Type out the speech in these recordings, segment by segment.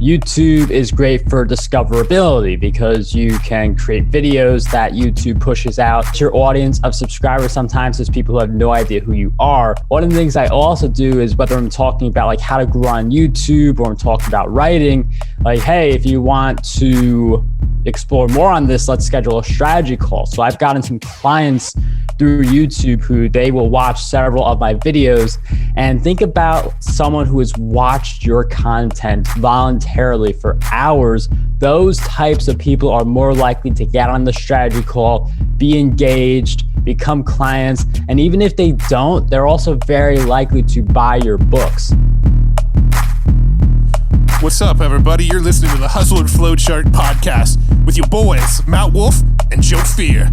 YouTube is great for discoverability because you can create videos that YouTube pushes out to your audience of subscribers. Sometimes there's people who have no idea who you are. One of the things I also do is whether I'm talking about like how to grow on YouTube or I'm talking about writing, like, hey, if you want to explore more on this, let's schedule a strategy call. So I've gotten some clients through YouTube who they will watch several of my videos, and think about someone who has watched your content voluntarily for hours. Those types of people are more likely to get on the strategy call, be engaged, become clients, and even if they don't, they're also very likely to buy your books. What's up, everybody? You're listening to the Hustle and Flowchart podcast with your boys, Matt Wolf and Joe Fier.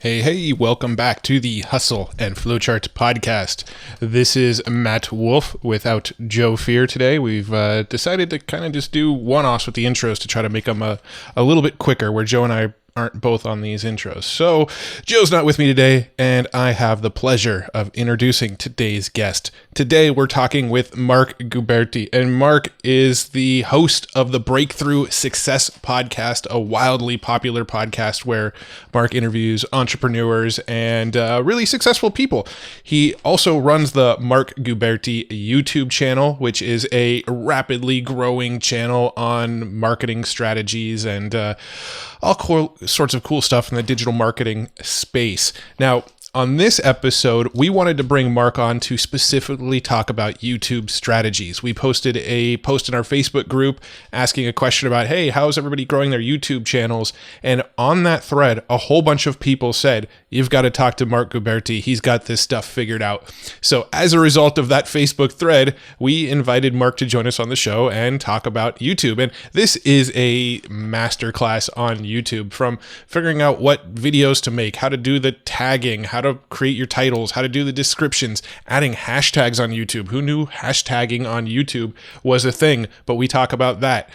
Hey, welcome back to the Hustle and Flowchart podcast. This is Matt Wolf without Joe Fier today. We've decided to kind of just do one-offs with the intros to try to make them a little bit quicker, where Joe and I aren't both on these intros. So Joe's not with me today, and I have the pleasure of introducing today's guest. Today we're talking with Marc Guberti, and Marc is the host of the Breakthrough Success podcast, a wildly popular podcast where Marc interviews entrepreneurs and really successful people. He also runs the Marc Guberti YouTube channel, which is a rapidly growing channel on marketing strategies and all sorts of cool stuff in the digital marketing space. Now, on this episode, we wanted to bring Marc on to specifically talk about YouTube strategies. We posted a post in our Facebook group asking a question about, hey, how is everybody growing their YouTube channels? And on that thread, a whole bunch of people said, you've got to talk to Marc Guberti. He's got this stuff figured out. So as a result of that Facebook thread, we invited Marc to join us on the show and talk about YouTube. And this is a masterclass on YouTube, from figuring out what videos to make, how to do the tagging, how to create your titles, how to do the descriptions, adding hashtags on YouTube. Who knew hashtagging on YouTube was a thing? But we talk about that.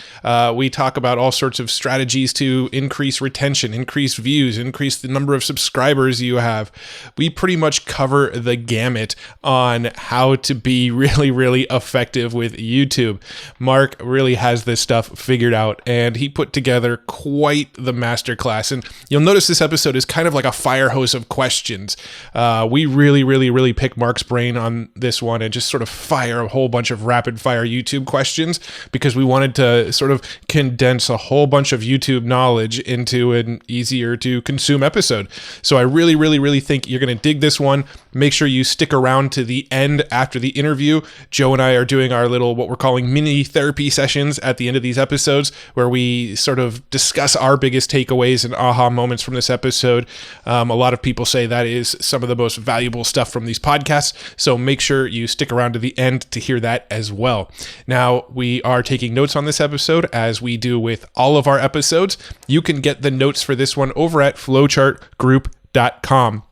We talk about all sorts of strategies to increase retention, increase views, increase the number of subscribers you have. We pretty much cover the gamut on how to be really, really effective with YouTube. Marc really has this stuff figured out, and he put together quite the masterclass. And you'll notice this episode is kind of like a fire hose of questions. We really pick Marc's brain on this one and just sort of fire a whole bunch of rapid fire YouTube questions, because we wanted to sort of condense a whole bunch of YouTube knowledge into an easier to consume episode. So I really think you're going to dig this one. Make sure you stick around to the end after the interview. Joe and I are doing our little, what we're calling mini therapy sessions at the end of these episodes, where we sort of discuss our biggest takeaways and aha moments from this episode. A lot of people say that is some of the most valuable stuff from these podcasts, so make sure you stick around to the end to hear that as well. Now, we are taking notes on this episode, as we do with all of our episodes. You can get the notes for this one over at flowchartgroup.com.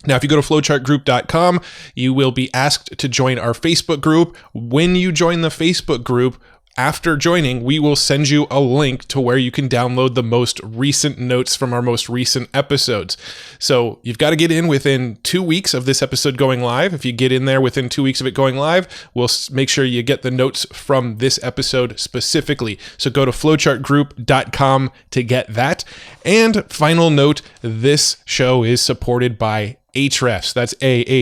Now, if you go to flowchartgroup.com, you will be asked to join our Facebook group. When you join the Facebook group, after joining, we will send you a link to where you can download the most recent notes from our most recent episodes. So you've got to get in within 2 weeks of this episode going live. If you get in there within 2 weeks of it going live, we'll make sure you get the notes from this episode specifically. So go to flowchartgroup.com to get that. And final note, this show is supported by Ahrefs. That's Ahrefs.com.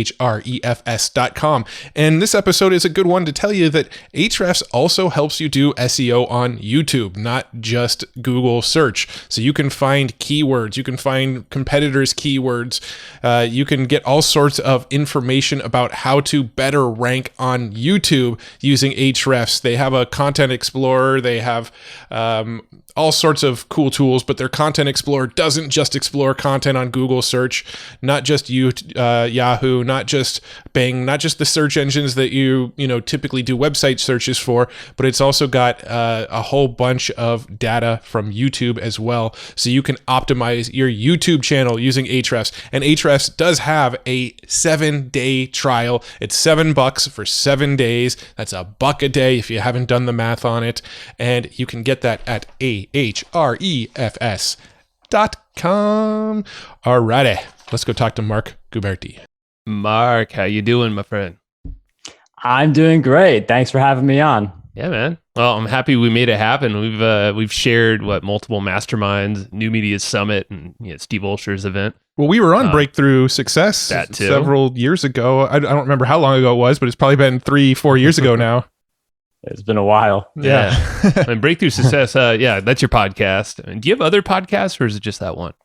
And this episode is a good one to tell you that Ahrefs also helps you do SEO on YouTube, not just Google search. So you can find keywords, you can find competitors' keywords, you can get all sorts of information about how to better rank on YouTube using Ahrefs. They have a content explorer, they have all sorts of cool tools, but their content explorer doesn't just explore content on Google search, not just Yahoo, not just Bing, not just the search engines that you typically do website searches for, but it's also got a whole bunch of data from YouTube as well. So you can optimize your YouTube channel using Ahrefs. And Ahrefs does have a 7-day trial. It's $7 for 7 days. That's $1 a day if you haven't done the math on it. And you can get that at ahrefs.com. Alrighty, let's go talk to Marc Guberti. Marc, how you doing, my friend? I'm doing great. Thanks for having me on. Yeah, man. Well, I'm happy we made it happen. We've shared multiple masterminds, New Media Summit, and Steve Olsher's event. Well, we were on Breakthrough Success several years ago. I don't remember how long ago it was, but it's probably been 3-4 years ago now. It's been a while. Yeah. And Breakthrough Success, that's your podcast. And do you have other podcasts, or is it just that one?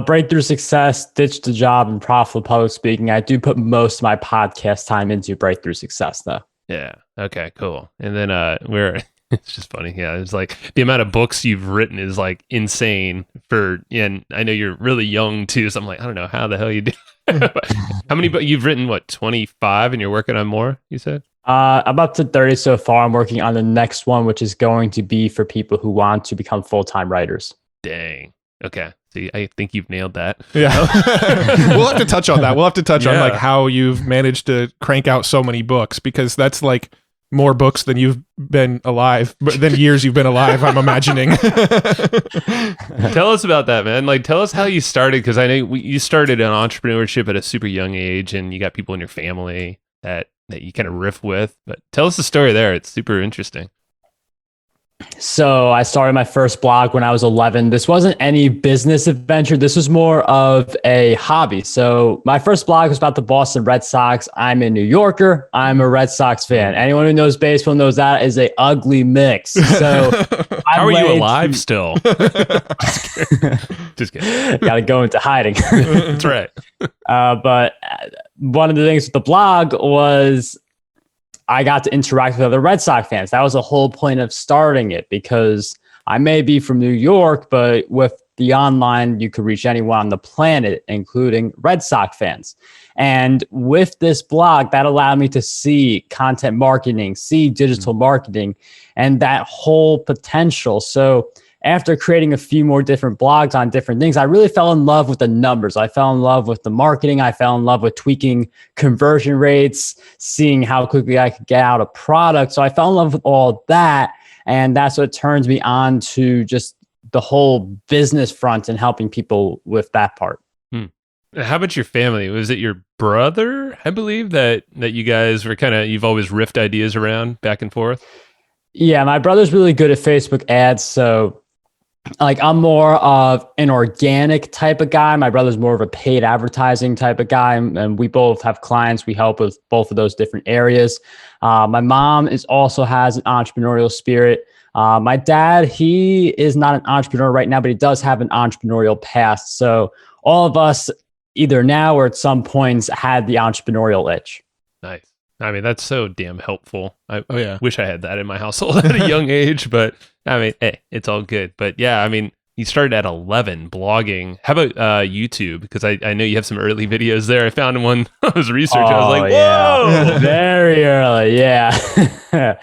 Breakthrough Success, Ditch the Job, and Profitable Public Speaking. I do put most of my podcast time into Breakthrough Success, though. Yeah. Okay, cool. And then it's just funny. Yeah. It's like the amount of books you've written is like insane and I know you're really young too. So I'm like, I don't know how the hell you do. How many books you've written? 25, and you're working on more, you said? I'm up to 30 so far. I'm working on the next one, which is going to be for people who want to become full-time writers. Dang. Okay. See, I think you've nailed that. Yeah. We'll have to touch on that. We'll have to touch on like how you've managed to crank out so many books, because that's like more books than you've been alive, than years you've been alive, I'm imagining. Tell us about that, man. Like, tell us how you started, because I know you started in entrepreneurship at a super young age, and you got people in your family that you kind of riff with. But tell us the story there. It's super interesting. So I started my first blog when I was 11. This wasn't any business adventure. This was more of a hobby. So my first blog was about the Boston Red Sox. I'm a New Yorker. I'm a Red Sox fan. Anyone who knows baseball knows that is a ugly mix. So how are you alive still? Just kidding. Got to go into hiding. That's right. But one of the things with the blog was I got to interact with other Red Sox fans. That was the whole point of starting it, because I may be from New York, but with the online, you could reach anyone on the planet, including Red Sox fans. And with this blog, that allowed me to see content marketing, see digital marketing, and that whole potential. So after creating a few more different blogs on different things, I really fell in love with the numbers. I fell in love with the marketing. I fell in love with tweaking conversion rates, seeing how quickly I could get out a product. So I fell in love with all that. And that's what turns me on to just the whole business front and helping people with that part. How about your family? Was it your brother, I believe, that you guys were you've always riffed ideas around back and forth? Yeah, my brother's really good at Facebook ads. So like, I'm more of an organic type of guy. My brother's more of a paid advertising type of guy. And we both have clients. We help with both of those different areas. My mom also has an entrepreneurial spirit. My dad, he is not an entrepreneur right now, but he does have an entrepreneurial past. So all of us, either now or at some points, had the entrepreneurial itch. Nice. I mean, that's so damn helpful. I wish I had that in my household at a young age, but I mean, hey, it's all good. But yeah, I mean, you started at 11 blogging. How about YouTube? Because I know you have some early videos there. I found one I was researching. I was like, whoa! Yeah. Very early, yeah.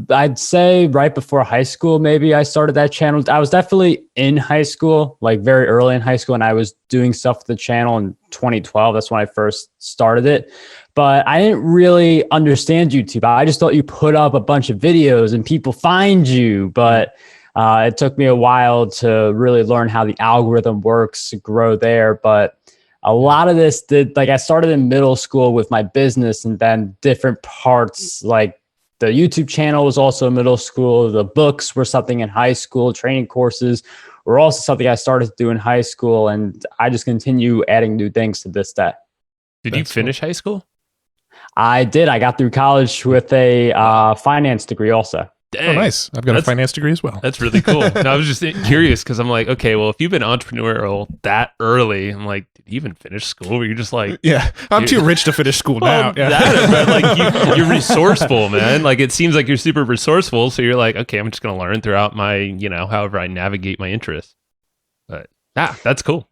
I'd say right before high school, maybe I started that channel. I was definitely in high school, like very early in high school, and I was doing stuff with the channel in 2012. That's when I first started it. But I didn't really understand YouTube. I just thought you put up a bunch of videos and people find you. But it took me a while to really learn how the algorithm works, grow there. But a lot of this I started in middle school with my business, and then different parts, like the YouTube channel was also middle school. The books were something in high school. Training courses were also something I started to do in high school. And I just continue adding new things to this day. Did you finish high school? I did. I got through college with a finance degree also. Dang. Oh, nice. I've got a finance degree as well. That's really cool. No, I was just curious because I'm like, okay, well, if you've been entrepreneurial that early, I'm like, did you even finish school? Or you're just like, yeah, I'm too rich to finish school now. Yeah. But like you're resourceful, man. Like it seems like you're super resourceful. So you're like, okay, I'm just going to learn throughout my, however I navigate my interests. But that's cool.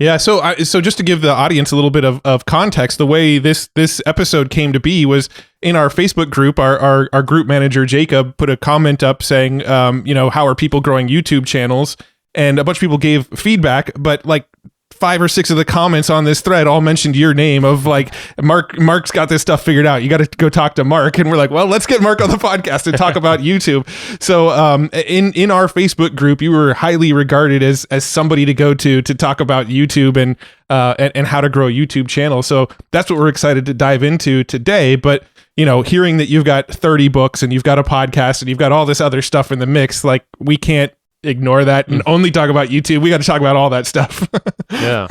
Yeah, so just to give the audience a little bit of context, the way this episode came to be was in our Facebook group. Our group manager Jacob put a comment up saying, how are people growing YouTube channels? And a bunch of people gave feedback, but like 5 or 6 of the comments on this thread all mentioned your name of like, Mark's got this stuff figured out. You got to go talk to Mark. And we're like, well, let's get Mark on the podcast and talk about YouTube. So in our Facebook group, you were highly regarded as somebody to go to talk about YouTube and how to grow a YouTube channel. So that's what we're excited to dive into today. But hearing that you've got 30 books and you've got a podcast and you've got all this other stuff in the mix, like we can't ignore that and only talk about YouTube. We got to talk about all that stuff. Yeah.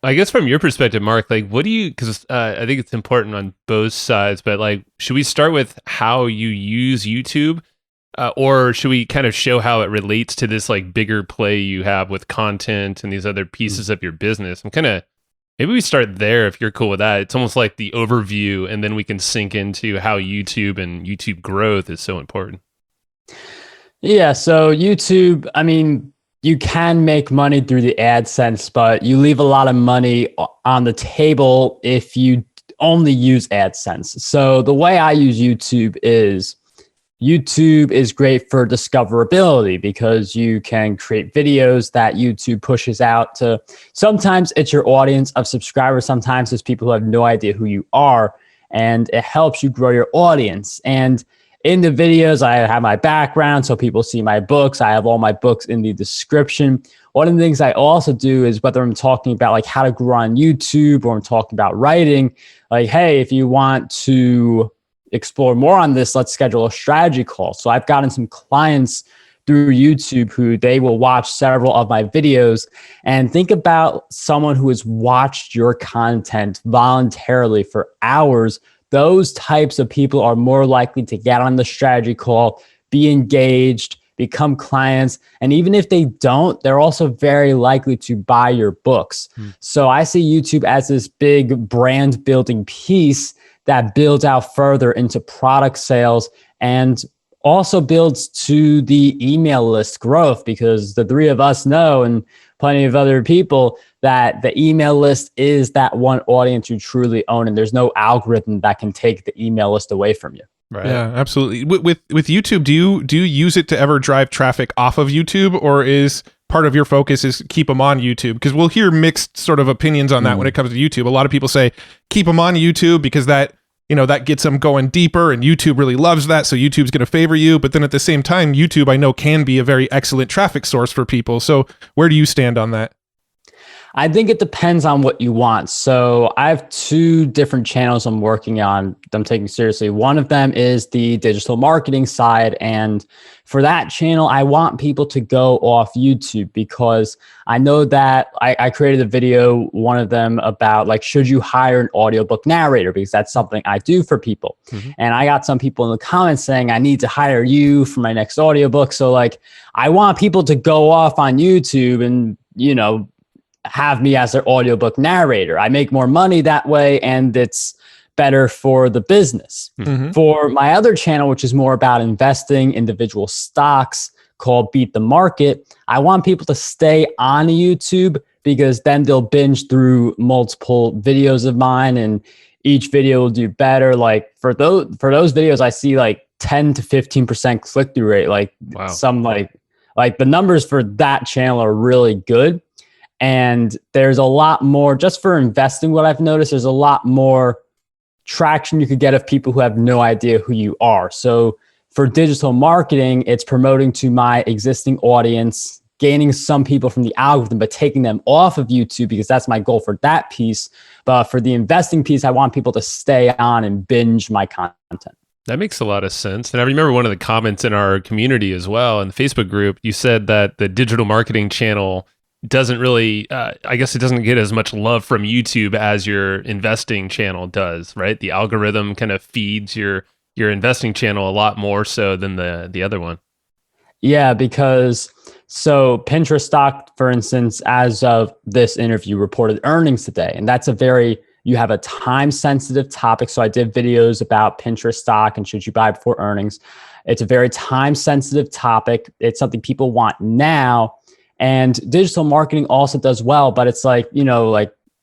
I guess from your perspective, Mark, like what do you, because I think it's important on both sides, but like, should we start with how you use YouTube or should we kind of show how it relates to this like bigger play you have with content and these other pieces of your business? Maybe we start there if you're cool with that. It's almost like the overview and then we can sink into how YouTube and YouTube growth is so important. Yeah, so YouTube, I mean, you can make money through the AdSense, but you leave a lot of money on the table if you only use AdSense. So the way I use YouTube is great for discoverability because you can create videos that YouTube pushes out to, sometimes it's your audience of subscribers, sometimes it's people who have no idea who you are, and it helps you grow your audience. And in the videos, I have my background so people see my books. I have all my books in the description. One of the things I also do is whether I'm talking about like how to grow on YouTube or I'm talking about writing, like, hey, if you want to explore more on this, let's schedule a strategy call. So I've gotten some clients through YouTube who they will watch several of my videos, and think about someone who has watched your content voluntarily for hours. Those types of people are more likely to get on the strategy call, be engaged, become clients. And even if they don't, they're also very likely to buy your books. So I see YouTube as this big brand building piece that builds out further into product sales and also builds to the email list growth, because the three of us know, and plenty of other people, that the email list is that one audience you truly own, and there's no algorithm that can take the email list away from you. Right. Yeah, absolutely. With YouTube, do you use it to ever drive traffic off of YouTube, or is part of your focus is keep them on YouTube? Because we'll hear mixed sort of opinions on that when it comes to YouTube. A lot of people say keep them on YouTube because that gets them going deeper, and YouTube really loves that, so YouTube's going to favor you. But then at the same time, YouTube, I know, can be a very excellent traffic source for people. So where do you stand on that? I think it depends on what you want. So I have 2 different channels I'm working on, I'm taking seriously. One of them is the digital marketing side. And for that channel, I want people to go off YouTube because I know that I created a video, one of them about like, should you hire an audiobook narrator? Because that's something I do for people. And I got some people in the comments saying, I need to hire you for my next audiobook. So like, I want people to go off on YouTube and, have me as their audiobook narrator. I make more money that way, and it's better for the business. For my other channel, which is more about investing individual stocks, called Beat the Market, I want people to stay on YouTube because then they'll binge through multiple videos of mine, and each video will do better. Like for those videos, I see like 10 to 15% click-through rate. Like wow. Some like the numbers for that channel are really good. And there's a lot more, just for investing, what I've noticed, there's a lot more traction you could get of people who have no idea who you are. So for digital marketing, it's promoting to my existing audience, gaining some people from the algorithm, but taking them off of YouTube because that's my goal for that piece. But for the investing piece, I want people to stay on and binge my content. That makes a lot of sense. And I remember one of the comments in our community as well, in the Facebook group, you said that the digital marketing channel doesn't really, I guess it doesn't get as much love from YouTube as your investing channel does, right? The algorithm kind of feeds your investing channel a lot more so than the other one. Yeah, because so Pinterest stock, for instance, as of this interview, reported earnings today. And that's you have a time sensitive topic. So I did videos about Pinterest stock and should you buy before earnings. It's a very time sensitive topic. It's something people want now. And digital marketing also does well, but it's like,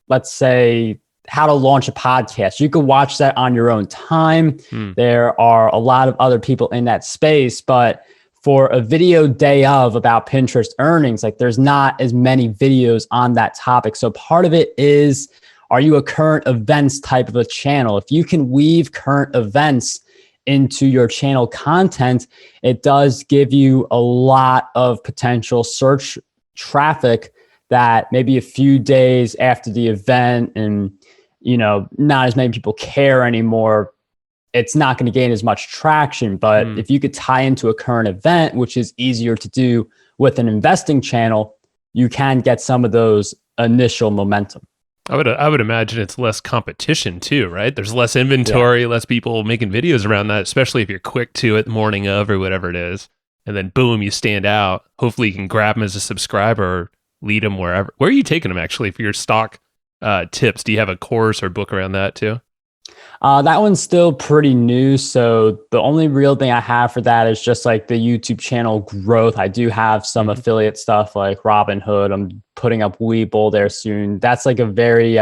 let's say how to launch a podcast. You could watch that on your own time. There are a lot of other people in that space, but for a video day of about Pinterest earnings, like there's not as many videos on that topic. So part of it is, are you a current events type of a channel? If you can weave current events into your channel content, it does give you a lot of potential search traffic that maybe a few days after the event and, not as many people care anymore, it's not going to gain as much traction. But if you could tie into a current event, which is easier to do with an investing channel, you can get some of those initial momentum. I would imagine it's less competition too, right? There's less inventory, less people making videos around that, especially if you're quick to it the morning of or whatever it is. And then boom, you stand out. Hopefully you can grab them as a subscriber or lead them wherever. Where are you taking them actually for your stock tips? Do you have a course or book around that too? That one's still pretty new. So the only real thing I have for that is just like the YouTube channel growth. I do have some affiliate stuff like Robinhood. I'm putting up Webull there soon. That's like a very,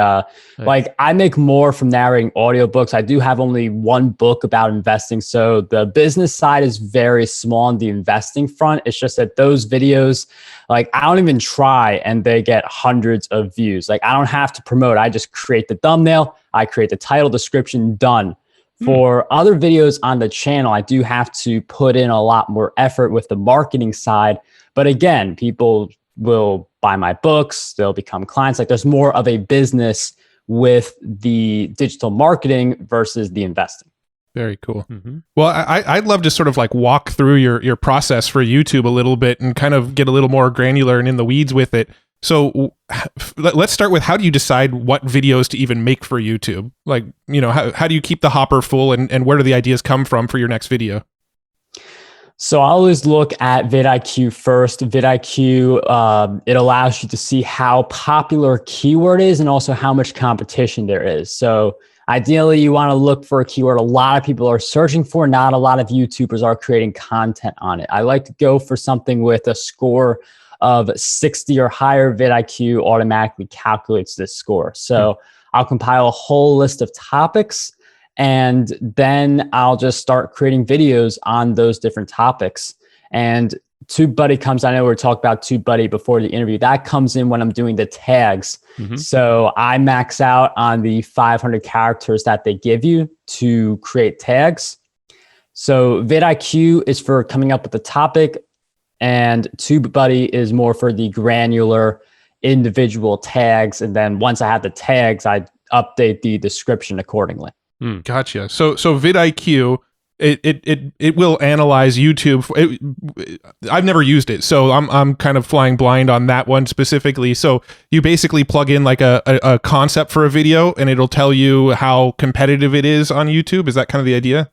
like I make more from narrating audiobooks. I do have only one book about investing. So the business side is very small on the investing front. It's just that those videos, like I don't even try and they get hundreds of views. Like I don't have to promote. I just create the thumbnail. I create the title, description, done. For other videos on the channel, I do have to put in a lot more effort with the marketing side. But again, people will buy my books. They'll become clients. Like there's more of a business with the digital marketing versus the investing. Very cool. Well, I'd love to sort of like walk through your process for YouTube a little bit and kind of get a little more granular and in the weeds with it. So let's start with, how do you decide what videos to even make for YouTube? Like, how do you keep the hopper full, and where do the ideas come from for your next video? So I always look at vidIQ first. vidIQ, it allows you to see how popular a keyword is and also how much competition there is. So ideally, you want to look for a keyword a lot of people are searching for. Not a lot of YouTubers are creating content on it. I like to go for something with a score of 60 or higher. vidIQ automatically calculates this score. So I'll compile a whole list of topics, and then I'll just start creating videos on those different topics. And TubeBuddy comes, I know we were talking about TubeBuddy before the interview, that comes in when I'm doing the tags. So I max out on the 500 characters that they give you to create tags. So vidIQ is for coming up with the topic, and TubeBuddy is more for the granular individual tags. And then once I have the tags, I update the description accordingly. Gotcha. So vidIQ, it will analyze YouTube. I've never used it, so I'm kind of flying blind on that one specifically. So you basically plug in like a concept for a video, and it'll tell you how competitive it is on YouTube. Is that kind of the idea?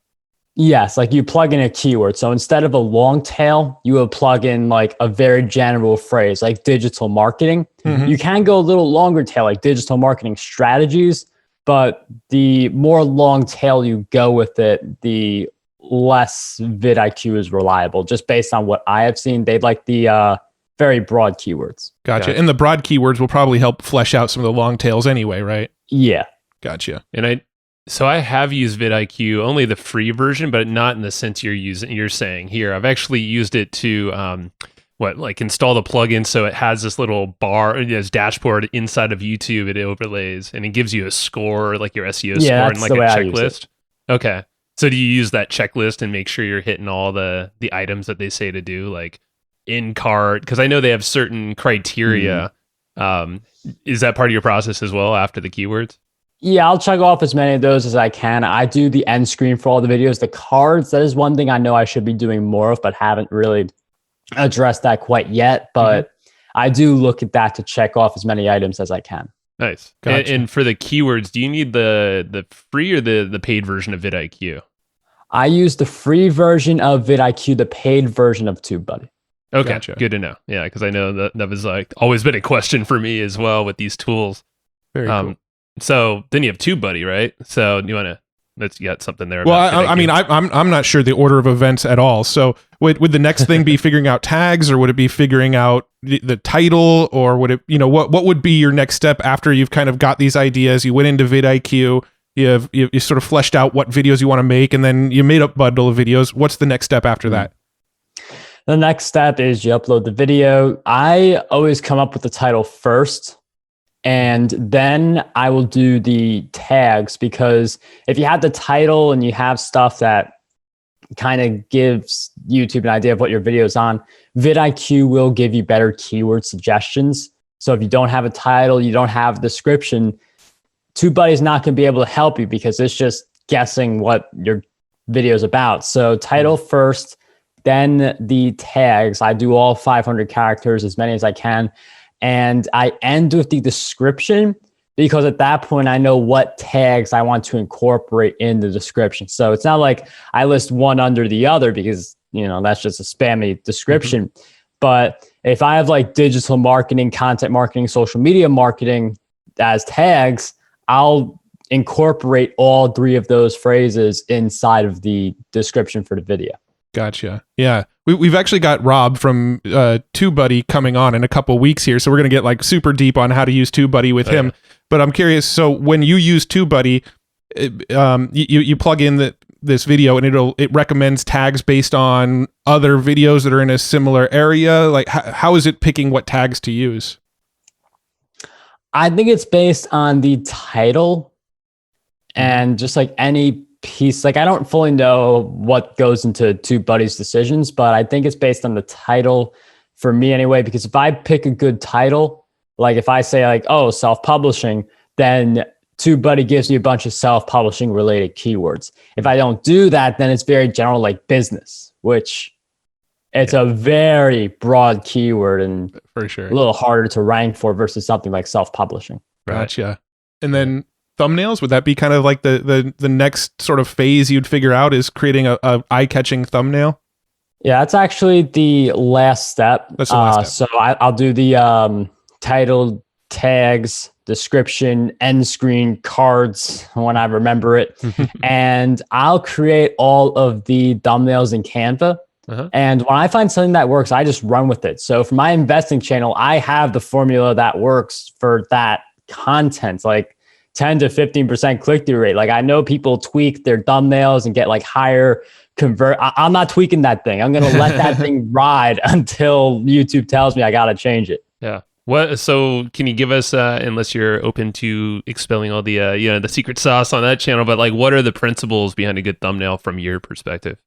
Yes, like you plug in a keyword. So instead of a long tail, you will plug in like a very general phrase like digital marketing. You can go a little longer tail like digital marketing strategies, but the more long tail you go with it, the less vidIQ is reliable. Just based on what I have seen, they'd like the very broad keywords. Gotcha. And the broad keywords will probably help flesh out some of the long tails anyway, right? Yeah. Gotcha. And I have used vidIQ, only the free version, but not in the sense you're saying here. I've actually used it to install the plugin, so it has this little bar, this dashboard inside of YouTube. It overlays and it gives you a score, like your SEO score, and like a checklist. Okay, so do you use that checklist and make sure you're hitting all the items that they say to do, like in cart? Because I know they have certain criteria. Is that part of your process as well after the keywords? Yeah, I'll check off as many of those as I can. I do the end screen for all the videos. The cards, that is one thing I know I should be doing more of, but haven't really addressed that quite yet. But I do look at that to check off as many items as I can. Nice. Gotcha. And for the keywords, do you need the free or the paid version of vidIQ? I use the free version of vidIQ, the paid version of TubeBuddy. Okay, Gotcha. Good to know. Yeah, because I know that was like always been a question for me as well with these tools. Very cool. So then you have TubeBuddy, right? So you want to, you got something there. Well, I'm not sure the order of events at all. So would the next thing be figuring out tags, or would it be figuring out the title, or would it, what would be your next step after you've kind of got these ideas? You went into vidIQ, you sort of fleshed out what videos you want to make, and then you made a bundle of videos. What's the next step after that? The next step is you upload the video. I always come up with the title first, and then I will do the tags, because if you have the title and you have stuff that kind of gives YouTube an idea of what your video is on, vidIQ will give you better keyword suggestions. So if you don't have a title, you don't have a description, TubeBuddy's not going to be able to help you because it's just guessing what your video is about. So title first, then the tags. I do all 500 characters, as many as I can. And I end with the description, because at that point I know what tags I want to incorporate in the description. So it's not like I list one under the other, because, you know, that's just a spammy description. Mm-hmm. But if I have like digital marketing, content marketing, social media marketing as tags, I'll incorporate all three of those phrases inside of the description for the video. Gotcha. Yeah. We've actually got Rob from TubeBuddy coming on in a couple weeks here. So we're going to get like super deep on how to use TubeBuddy with him. Yeah. But I'm curious. So when you use TubeBuddy, you plug in this video and it recommends tags based on other videos that are in a similar area. Like how is it picking what tags to use? I think it's based on the title and just like any piece. Like, I don't fully know what goes into TubeBuddy's decisions, but I think it's based on the title for me anyway, because if I pick a good title, like if I say like, oh, self-publishing, then TubeBuddy gives me a bunch of self-publishing related keywords. If I don't do that, then it's very general, like business, which it's a very broad keyword and for sure a little harder to rank for versus something like self-publishing. Gotcha. And then thumbnails, would that be kind of like the next sort of phase you'd figure out, is creating a eye-catching thumbnail? Yeah, that's actually the last step. That's the last step. So I'll do the title, tags, description, end screen, cards when I remember it. And I'll create all of the thumbnails in Canva. Uh-huh. And when I find something that works, I just run with it. So for my investing channel, I have the formula that works for that content, like 10 to 15% click-through rate. Like, I know people tweak their thumbnails and get like higher convert. I'm not tweaking that thing. I'm going to let that thing ride until YouTube tells me I got to change it. Yeah. So can you give us, unless you're open to expelling all the, the secret sauce on that channel, but like, what are the principles behind a good thumbnail from your perspective?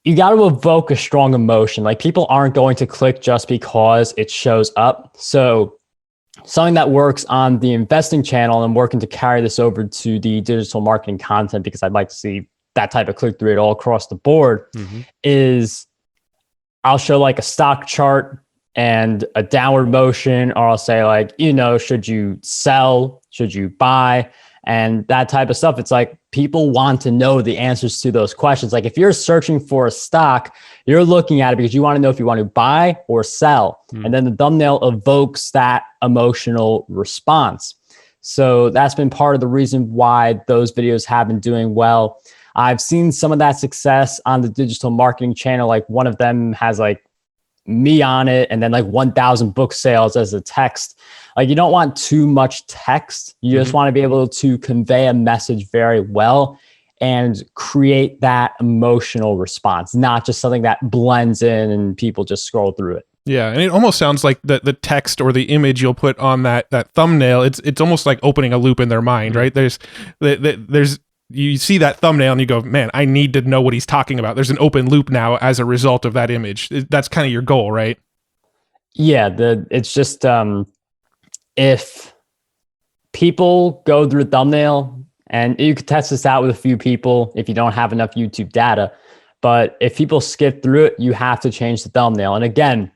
You got to evoke a strong emotion. Like, people aren't going to click just because it shows up. So something that works on the investing channel, and I'm working to carry this over to the digital marketing content because I'd like to see that type of click-through rate all across the board, is I'll show like a stock chart and a downward motion, or I'll say like, should you sell? Should you buy? And that type of stuff. It's like, people want to know the answers to those questions. Like, if you're searching for a stock, you're looking at it because you want to know if you want to buy or sell. And then the thumbnail evokes that emotional response. So that's been part of the reason why those videos have been doing well. I've seen some of that success on the digital marketing channel. Like, one of them has like me on it, and then like 1,000 book sales as a text. Like, you don't want too much text. You just want to be able to convey a message very well and create that emotional response, not just something that blends in and people just scroll through it. Yeah, and it almost sounds like the text or the image you'll put on that thumbnail, it's almost like opening a loop in their mind, right? There's you see that thumbnail and you go, man, I need to know what he's talking about. There's an open loop now as a result of that image. That's kind of your goal, right? Yeah, it's just if people go through a thumbnail, and you could test this out with a few people if you don't have enough YouTube data, but if people skip through it, you have to change the thumbnail. And again,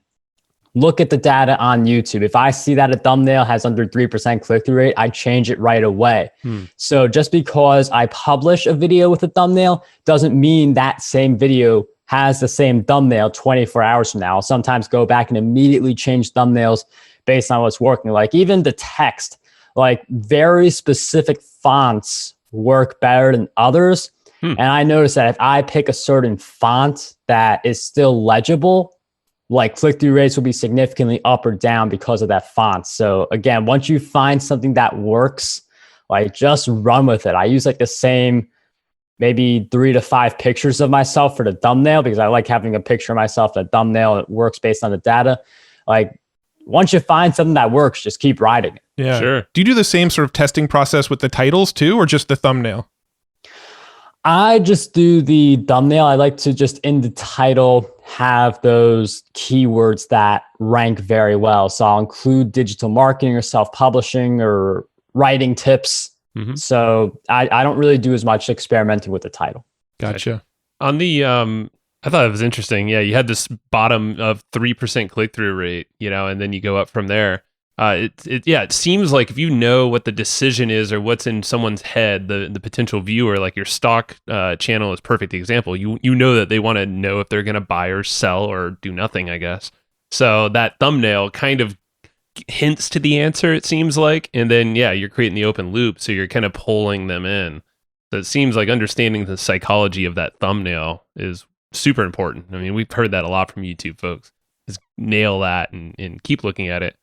look at the data on YouTube. If I see that a thumbnail has under 3% click-through rate, I change it right away. So just because I publish a video with a thumbnail doesn't mean that same video has the same thumbnail 24 hours from now. I'll sometimes go back and immediately change thumbnails based on what's working. Like, even the text, like very specific fonts work better than others. And I noticed that if I pick a certain font that is still legible, like click-through rates will be significantly up or down because of that font. So again, once you find something that works, like just run with it. I use like the same maybe 3 to 5 pictures of myself for the thumbnail, because I like having a picture of myself, the thumbnail. It works based on the data. Like, once you find something that works, just keep riding it. Yeah. Sure. Do you do the same sort of testing process with the titles too, or just the thumbnail? I just do the thumbnail. I like to just in the title have those keywords that rank very well. So I'll include digital marketing or self-publishing or writing tips. Mm-hmm. So I don't really do as much experimenting with the title. Gotcha. On the, I thought it was interesting. Yeah, you had this bottom of 3% click-through rate, and then you go up from there. It seems like if you know what the decision is or what's in someone's head, the potential viewer, like your stock channel is perfect example. You know that they want to know if they're going to buy or sell or do nothing, I guess. So that thumbnail kind of hints to the answer, it seems like. And then, you're creating the open loop. So you're kind of pulling them in. So it seems like understanding the psychology of that thumbnail is super important. I mean, we've heard that a lot from YouTube folks. Just nail that and keep looking at it.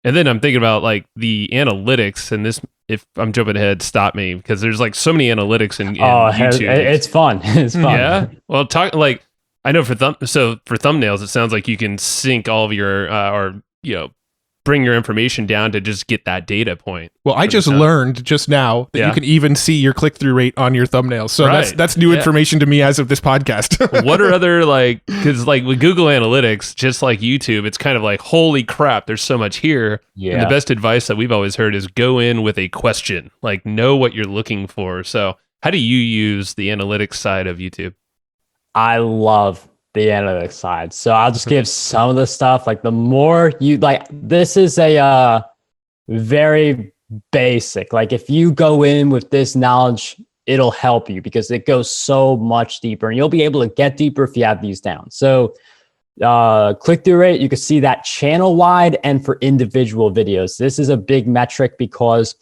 And then I'm thinking about like the analytics, and this, if I'm jumping ahead, stop me, because there's like so many analytics in YouTube. It's fun. It's fun. Yeah. Well, I know for thumbnails, it sounds like you can sync all of your bring your information down to just get that data point. Well, I just learned just now that you can even see your click-through rate on your thumbnails. So that's new information to me as of this podcast. What are other, because with Google Analytics, just like YouTube, it's kind of like, holy crap, there's so much here. Yeah. And the best advice that we've always heard is go in with a question, like know what you're looking for. So how do you use the analytics side of YouTube? I love the analytics side. So I'll just give some of the stuff. Like the more you this is a very basic, like if you go in with this knowledge, it'll help you because it goes so much deeper and you'll be able to get deeper if you have these down. So click-through rate, you can see that channel wide and for individual videos. This is a big metric because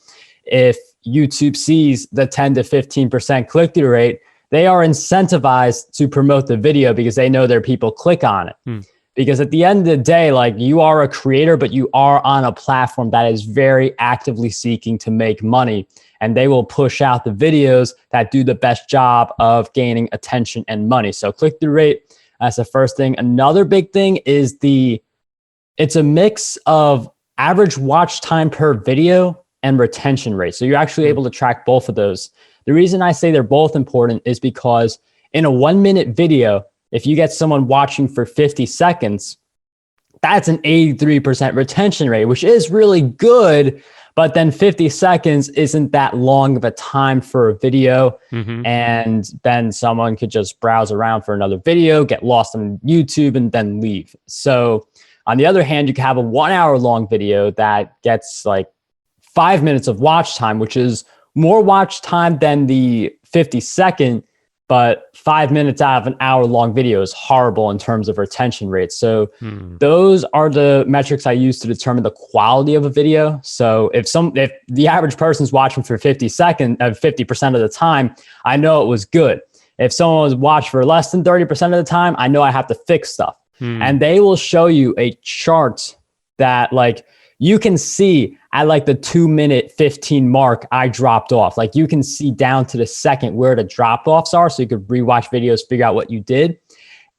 if YouTube sees the 10 to 15% click-through rate, they are incentivized to promote the video because they know their people click on it. Because at the end of the day, like you are a creator, but you are on a platform that is very actively seeking to make money. And they will push out the videos that do the best job of gaining attention and money. So click-through rate, that's the first thing. Another big thing is it's a mix of average watch time per video and retention rate. So you're actually able to track both of those. The reason I say they're both important is because in a 1-minute video, if you get someone watching for 50 seconds, that's an 83% retention rate, which is really good. But then 50 seconds isn't that long of a time for a video. And then someone could just browse around for another video, get lost on YouTube, and then leave. So on the other hand, you can have a 1 hour long video that gets like 5 minutes of watch time, which is more watch time than the 50-second, but 5 minutes out of an hour-long video is horrible in terms of retention rates. So those are the metrics I use to determine the quality of a video. So if the average person's watching for 50% of the time, I know it was good. If someone was watching for less than 30% of the time, I know I have to fix stuff. And they will show you a chart that you can see at the 2-minute 15 mark, I dropped off. Like you can see down to the second where the drop offs are. So you could rewatch videos, figure out what you did.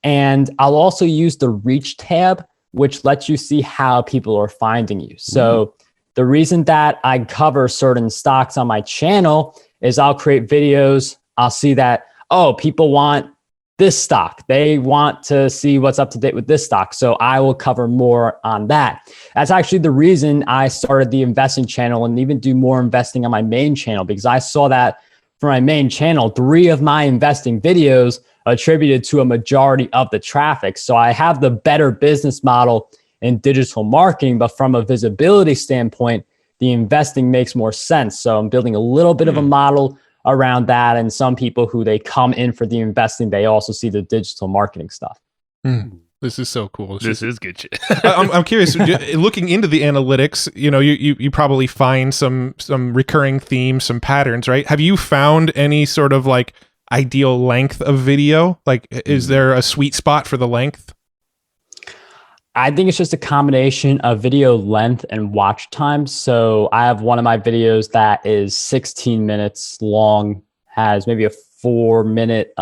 And I'll also use the reach tab, which lets you see how people are finding you. So the reason that I cover certain stocks on my channel is I'll create videos. I'll see that, people want this stock. They want to see what's up to date with this stock. So I will cover more on that. That's actually the reason I started the investing channel and even do more investing on my main channel, because I saw that for my main channel, 3 of my investing videos attributed to a majority of the traffic. So I have the better business model in digital marketing, but from a visibility standpoint, the investing makes more sense. So I'm building a little bit of a model around that. And some people who they come in for the investing, they also see the digital marketing stuff. This is so cool. This is good shit. I'm curious, looking into the analytics, you probably find some recurring themes, some patterns, right? Have you found any sort of ideal length of video? Is there a sweet spot for the length? I think it's just a combination of video length and watch time. So I have one of my videos that is 16 minutes long, has maybe a 4-minute,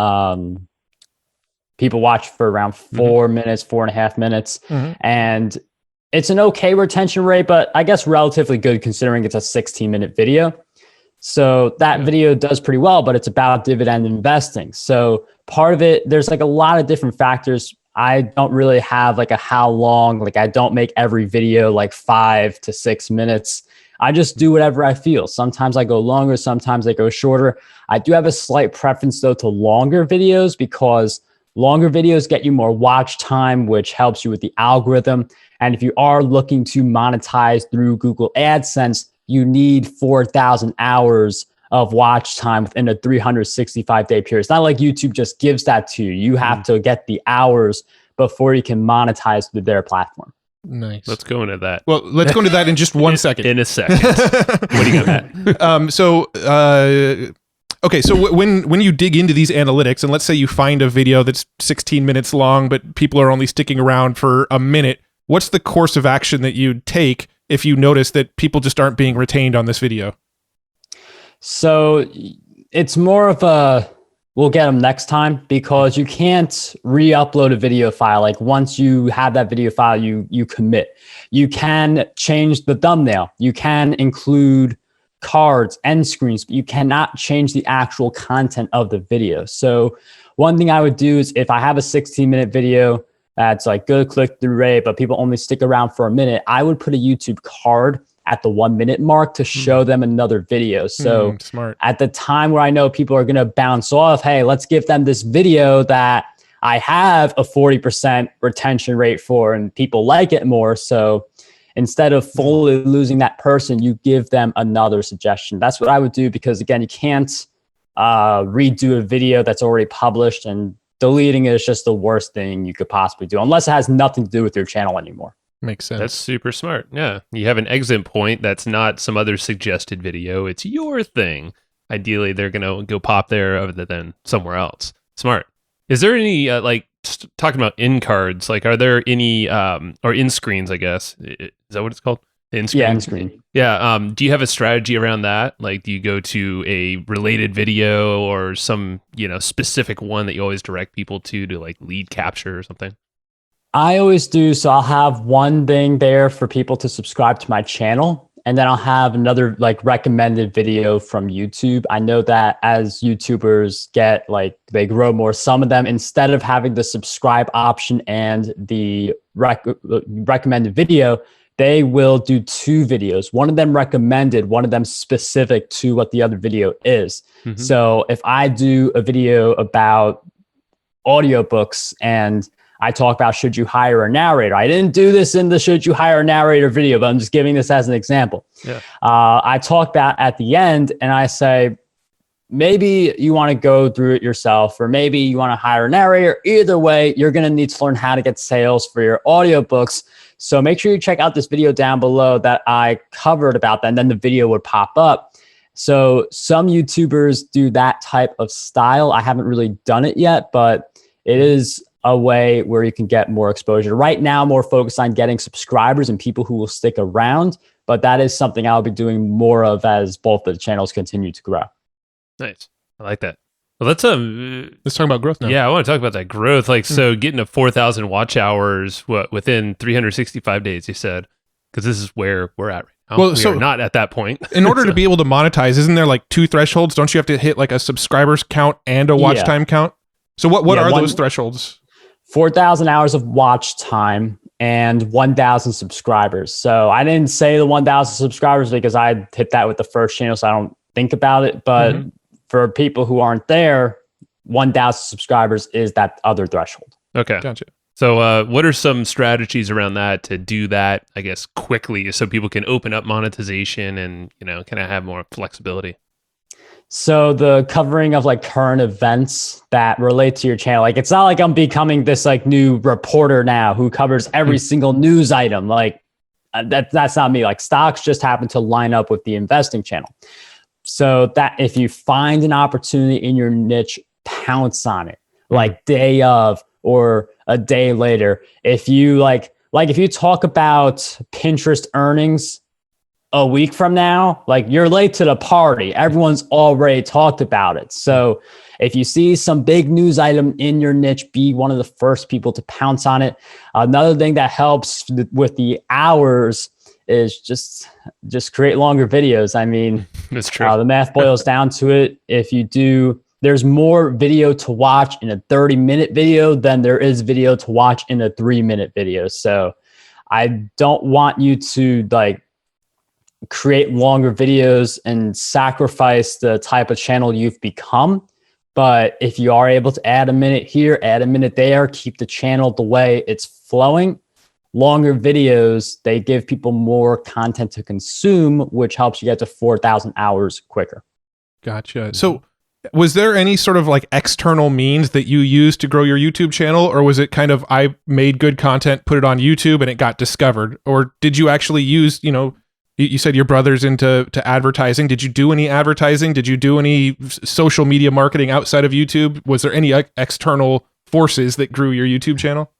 people watch for around 4 minutes, 4.5 minutes. And it's an okay retention rate, but I guess relatively good considering it's a 16-minute video. So that video does pretty well, but it's about dividend investing. So part of it, there's like a lot of different factors. I don't really have like a how long, like I don't make every video like 5 to 6 minutes. I just do whatever I feel. Sometimes I go longer, sometimes I go shorter. I do have a slight preference though to longer videos because longer videos get you more watch time, which helps you with the algorithm. And if you are looking to monetize through Google AdSense, you need 4,000 hours of watch time within a 365-day period. It's not like YouTube just gives that to you. You have to get the hours before you can monetize through their platform. Nice. Let's go into that. Well, let's go into that in just 1 second. In a second. What do you got, Matt? Okay, so when you dig into these analytics, and let's say you find a video that's 16 minutes long, but people are only sticking around for a minute, what's the course of action that you'd take if you notice that people just aren't being retained on this video? So it's more of a, we'll get them next time, because you can't re-upload a video file. Like once you have that video file, you commit. You can change the thumbnail. You can include cards, end screens, but you cannot change the actual content of the video. So one thing I would do is if I have a 16-minute video that's like good click-through rate, but people only stick around for a minute, I would put a YouTube card at the 1 minute mark to show them another video. So smart. At the time where I know people are going to bounce off, hey, let's give them this video that I have a 40% retention rate for and people like it more. So instead of fully losing that person, you give them another suggestion. That's what I would do, because again, you can't redo a video that's already published, and deleting it is just the worst thing you could possibly do, unless it has nothing to do with your channel anymore. Makes sense. That's super smart. Yeah. You have an exit point that's not some other suggested video. It's your thing. Ideally, they're going to go pop there other than somewhere else. Smart. Is there any, talking about in cards, like, are there any, or in screens, I guess? Is that what it's called? In screen? Yeah, in screen. Yeah. Do you have a strategy around that? Like, do you go to a related video or some, specific one that you always direct people to like lead capture or something? I always do. So I'll have one thing there for people to subscribe to my channel, and then I'll have another like recommended video from YouTube. I know that as YouTubers get they grow more, some of them, instead of having the subscribe option and the recommended video, they will do 2 videos. One of them recommended, one of them specific to what the other video is. So if I do a video about audiobooks and I talk about should you hire a narrator. I didn't do this in the should you hire a narrator video, but I'm just giving this as an example. Yeah. I talk about at the end and I say, maybe you want to go through it yourself, or maybe you want to hire a narrator. Either way, you're going to need to learn how to get sales for your audiobooks. So make sure you check out this video down below that I covered about that, and then the video would pop up. So some YouTubers do that type of style. I haven't really done it yet, but it is a way where you can get more exposure. Right now, more focused on getting subscribers and people who will stick around, but that is something I'll be doing more of as both the channels continue to grow. Nice. I like that. Well, let's talk about growth now. Yeah, I want to talk about that growth. So getting to 4,000 watch hours within 365 days, you said, because this is where we're at right now. Well, we are not at that point. In order to be able to monetize, isn't there like 2 thresholds? Don't you have to hit like a subscribers count and a watch time count? So what are those thresholds? 4,000 hours of watch time and 1,000 subscribers. So I didn't say the 1,000 subscribers because I hit that with the first channel, so I don't think about it. But for people who aren't there, 1,000 subscribers is that other threshold. Okay. Gotcha. So what are some strategies around that to do that, I guess, quickly so people can open up monetization and, kind of have more flexibility? So the covering of like current events that relate to your channel, like it's not like I'm becoming this like new reporter now who covers every single news item. Like that's not me. Like stocks just happen to line up with the investing channel. So that if you find an opportunity in your niche, pounce on it like day of or a day later. If you like if you talk about Pinterest earnings a week from now, like you're late to the party. Everyone's already talked about it. So if you see some big news item in your niche, be one of the first people to pounce on it. Another thing that helps with the hours is just create longer videos. I mean, that's true. The math boils down to it. If you do, there's more video to watch in a 30-minute video than there is video to watch in a 3-minute video. So I don't want you to like create longer videos and sacrifice the type of channel you've become. But if you are able to add a minute here, add a minute there, keep the channel the way it's flowing, longer videos, they give people more content to consume, which helps you get to 4,000 hours quicker. Gotcha. So was there any sort of like external means that you used to grow your YouTube channel, or was it kind of, I made good content, put it on YouTube and it got discovered? Or did you actually use, you know, you said your brother's into advertising. Did you do any advertising? Did you do any social media marketing outside of YouTube? Was there any external forces that grew your YouTube channel?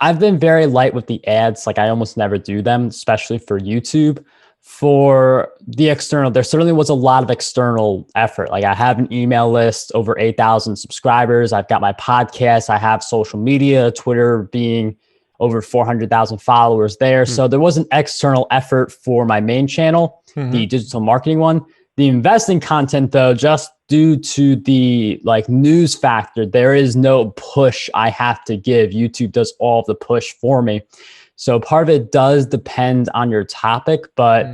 I've been very light with the ads. Like I almost never do them, especially for YouTube. For the external, there certainly was a lot of external effort. Like I have an email list, over 8,000 subscribers. I've got my podcast. I have social media, Twitter being over 400,000 followers there. So there was an external effort for my main channel, the digital marketing one. The investing content though, just due to the like news factor, there is no push I have to give. YouTube does all of the push for me. So part of it does depend on your topic, but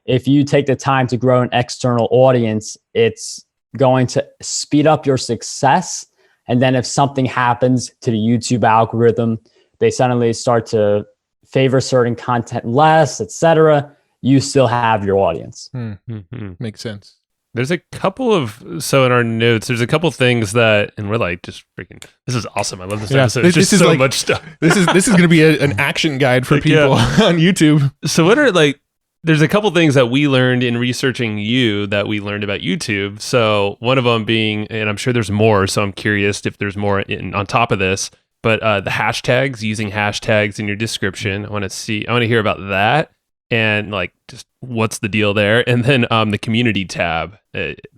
if you take the time to grow an external audience, it's going to speed up your success. And then if something happens to the YouTube algorithm, they suddenly start to favor certain content less, etc. You still have your audience. Makes sense. There's a couple of, so in our notes, there's a couple things that, and we're like, just freaking, this is awesome. I love this episode. It's just so like, much stuff. This is going to be an action guide for people on YouTube. So what are like, there's a couple things that we learned in researching you that we learned about YouTube. So one of them being, and I'm sure there's more, so I'm curious if there's more on top of this, but the hashtags, using hashtags in your description. I want to hear about that. And like, just what's the deal there? And then the community tab.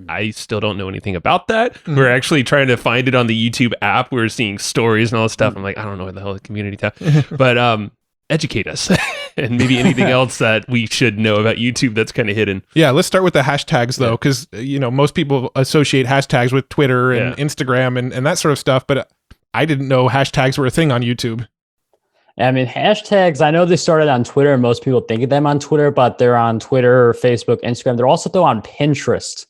I still don't know anything about that. We're actually trying to find it on the YouTube app. We're seeing stories and all this stuff. I'm like, I don't know what the hell the community tab. But educate us. And maybe anything else that we should know about YouTube that's kind of hidden. Yeah, let's start with the hashtags though, because you know most people associate hashtags with Twitter and Instagram and that sort of stuff. But I didn't know hashtags were a thing on YouTube. I mean, hashtags, I know they started on Twitter and most people think of them on Twitter, but they're on Twitter, Facebook, Instagram. They're also though on Pinterest.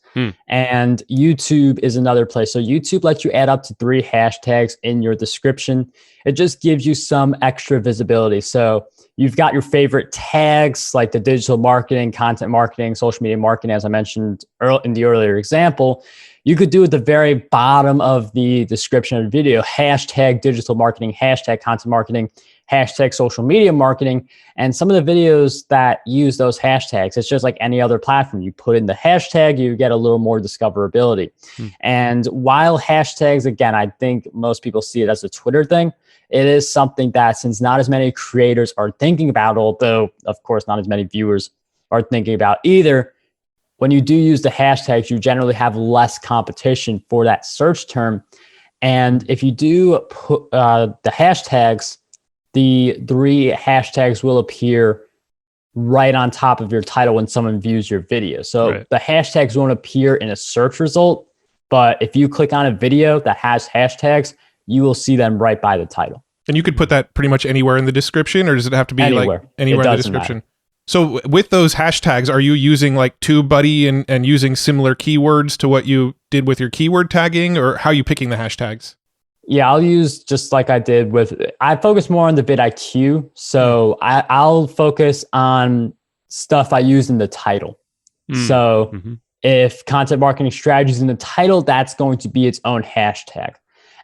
And YouTube is another place. So YouTube lets you add up to 3 hashtags in your description. It just gives you some extra visibility. So you've got your favorite tags like the digital marketing, content marketing, social media marketing, as I mentioned in the earlier example. You could do at the very bottom of the description of the video, hashtag digital marketing, hashtag content marketing, hashtag social media marketing. And some of the videos that use those hashtags, it's just like any other platform. You put in the hashtag, you get a little more discoverability. And while hashtags, again, I think most people see it as a Twitter thing, it is something that since not as many creators are thinking about, although of course not as many viewers are thinking about either, when you do use the hashtags, you generally have less competition for that search term. And if you do put the hashtags, the 3 hashtags will appear right on top of your title when someone views your video. So the hashtags won't appear in a search result, but if you click on a video that has hashtags, you will see them right by the title. And you could put that pretty much anywhere in the description, or does it have to be anywhere. Like anywhere in the description? Matter. So with those hashtags, are you using like TubeBuddy and using similar keywords to what you did with your keyword tagging, or how are you picking the hashtags? Yeah, I'll use just like I did with, I focus more on the vidIQ. So I'll focus on stuff I use in the title. So if content marketing strategies in the title, that's going to be its own hashtag.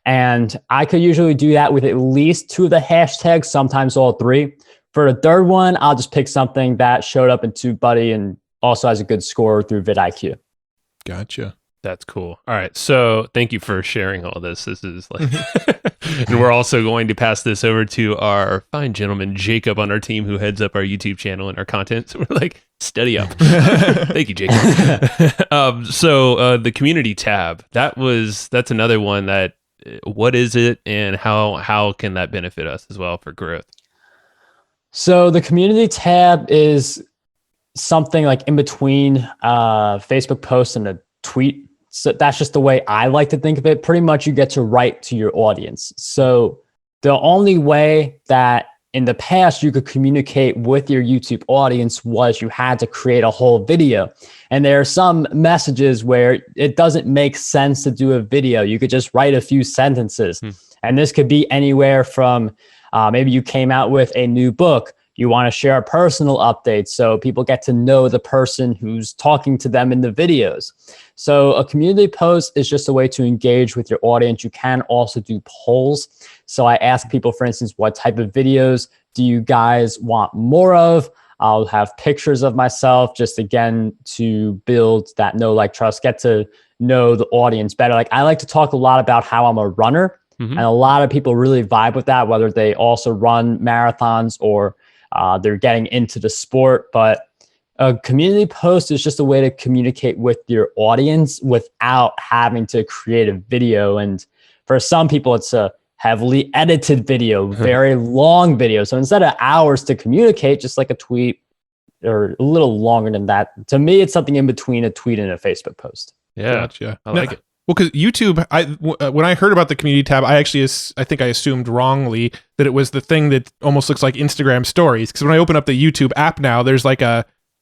And I could usually do that with at least 2 of the hashtags, sometimes all 3. For the third one, I'll just pick something that showed up in TubeBuddy and also has a good score through vidIQ. Gotcha. That's cool. All right. So thank you for sharing all this. This is like, and we're also going to pass this over to our fine gentleman, Jacob, on our team who heads up our YouTube channel and our content. So we're like, study up. Thank you, Jacob. So the community tab, that's another one that, what is it and how can that benefit us as well for growth? So the community tab is something like in between Facebook post and a tweet. So that's just the way I like to think of it. Pretty much you get to write to your audience. So the only way that in the past you could communicate with your YouTube audience was you had to create a whole video. And there are some messages where it doesn't make sense to do a video. You could just write a few sentences. And this could be anywhere from maybe you came out with a new book. You want to share a personal update so people get to know the person who's talking to them in the videos. So a community post is just a way to engage with your audience. You can also do polls. So I ask people, for instance, what type of videos do you guys want more of? I'll have pictures of myself just again to build that know, like, trust, get to know the audience better. Like I like to talk a lot about how I'm a runner. And a lot of people really vibe with that, whether they also run marathons or they're getting into the sport. But a community post is just a way to communicate with your audience without having to create a video. And for some people, it's a heavily edited video, very long video. So instead of hours to communicate, just like a tweet or a little longer than that, to me, it's something in between a tweet and a Facebook post. Yeah, Gotcha. I like it. Well, because YouTube, when I heard about the community tab, I think I assumed wrongly that it was the thing that almost looks like Instagram stories. Because when I open up the YouTube app now, there's like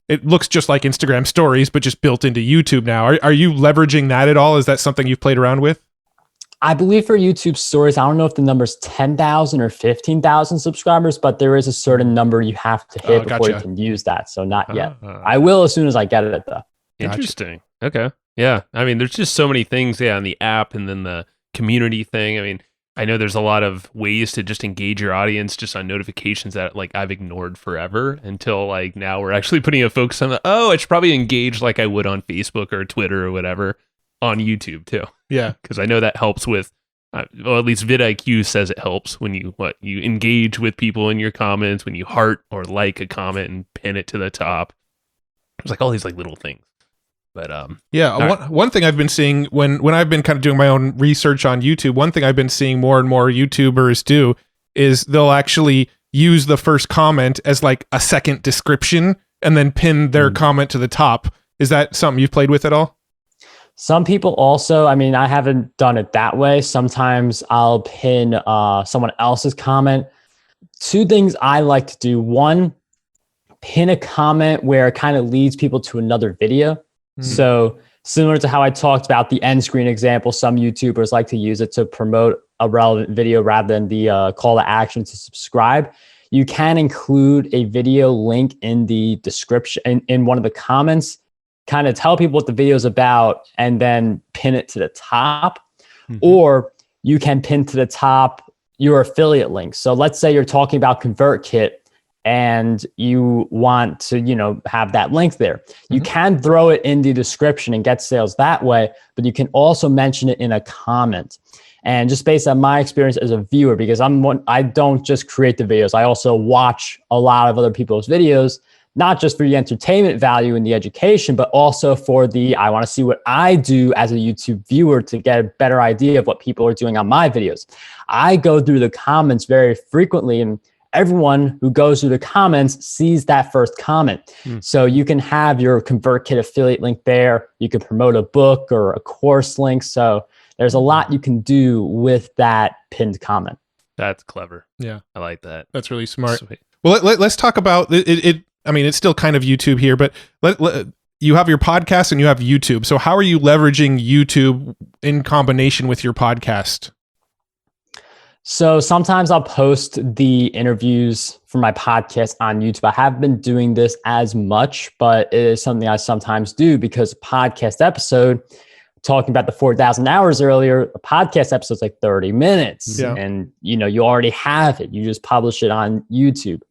it looks just like Instagram stories, but just built into YouTube now. Are you leveraging that at all? Is that something you've played around with? I believe for YouTube stories, I don't know if the number's 10,000 or 15,000 subscribers, but there is a certain number you have to hit before you can use that. So not yet. I will as soon as I get it though. Interesting. Okay. Yeah. I mean, there's just so many things, on the app and then the community thing. I mean, I know there's a lot of ways to just engage your audience just on notifications that like I've ignored forever until like now we're actually putting a focus on I should probably engage like I would on Facebook or Twitter or whatever on YouTube too. Yeah. Because I know that helps with, well, at least vidIQ says it helps when you engage with people in your comments, when you heart or like a comment and pin it to the top. There's like all these like little things. But one thing I've been seeing when I've been kind of doing my own research on YouTube, one thing I've been seeing more and more YouTubers do is they'll actually use the first comment as like a second description and then pin their comment to the top. Is that something you've played with at all? Some people also, I mean, I haven't done it that way. Sometimes I'll pin someone else's comment. Two things I like to do. One, pin a comment where it kind of leads people to another video. So similar to how I talked about the end screen example, some YouTubers like to use it to promote a relevant video rather than the call to action to subscribe. You can include a video link in the description, in one of the comments, kind of tell people what the video is about and then pin it to the top. Or you can pin to the top your affiliate link. So let's say you're talking about ConvertKit and you want to, have that link there. You can throw it in the description and get sales that way, but you can also mention it in a comment. And just based on my experience as a viewer, because I don't just create the videos, I also watch a lot of other people's videos, not just for the entertainment value and the education, but also for I want to see what I do as a YouTube viewer to get a better idea of what people are doing on my videos. I go through the comments very frequently, and everyone who goes through the comments sees that first comment. So you can have your ConvertKit affiliate link there. You can promote a book or a course link. So there's a lot you can do with that pinned comment. That's clever. Yeah. I like that. That's really smart. Sweet. Well, let's talk about it. I mean, it's still kind of YouTube here, but you have your podcast and you have YouTube. So how are you leveraging YouTube in combination with your podcast? So sometimes I'll post the interviews for my podcast on YouTube. I haven't been doing this as much, but it is something I sometimes do because a podcast episode, talking about the 4,000 hours earlier, a podcast episode is like 30 minutes. Yeah. And you already have it. You just publish it on YouTube.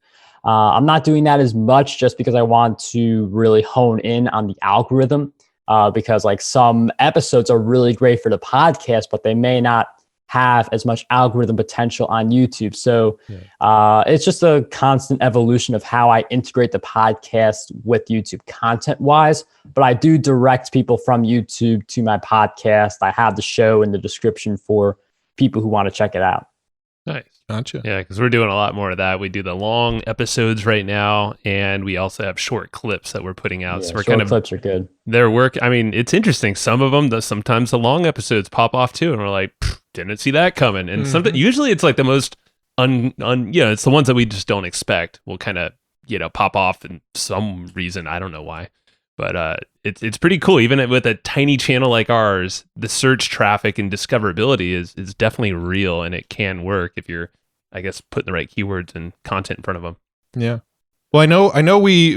I'm not doing that as much just because I want to really hone in on the algorithm. because like some episodes are really great for the podcast, but they may not have as much algorithm potential on YouTube. So it's just a constant evolution of how I integrate the podcast with YouTube content wise. But I do direct people from YouTube to my podcast. I have the show in the description for people who want to check it out. Nice. Gotcha. Yeah, because we're doing a lot more of that. We do the long episodes right now, and we also have short clips that we're putting out. Yeah, so we're short clips are good. Their work. I mean, it's interesting. Some of them, sometimes the long episodes pop off too, and we're like, didn't see that coming. And something usually it's like the most it's the ones that we just don't expect will kind of pop off in some reason. I don't know why, but it's pretty cool. Even with a tiny channel like ours, the search traffic and discoverability is definitely real, and it can work if you're, I guess, putting the right keywords and content in front of them. Yeah. Well, I know we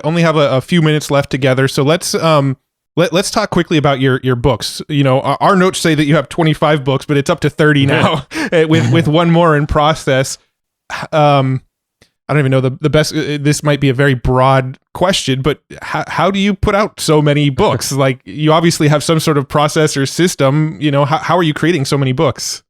only have a few minutes left together, so let's talk quickly about your books. Our notes say that you have 25 books, but it's up to 30 now with one more in process. I don't even know the best. This might be a very broad question, but how do you put out so many books? Like, you obviously have some sort of process or system. How are you creating so many books?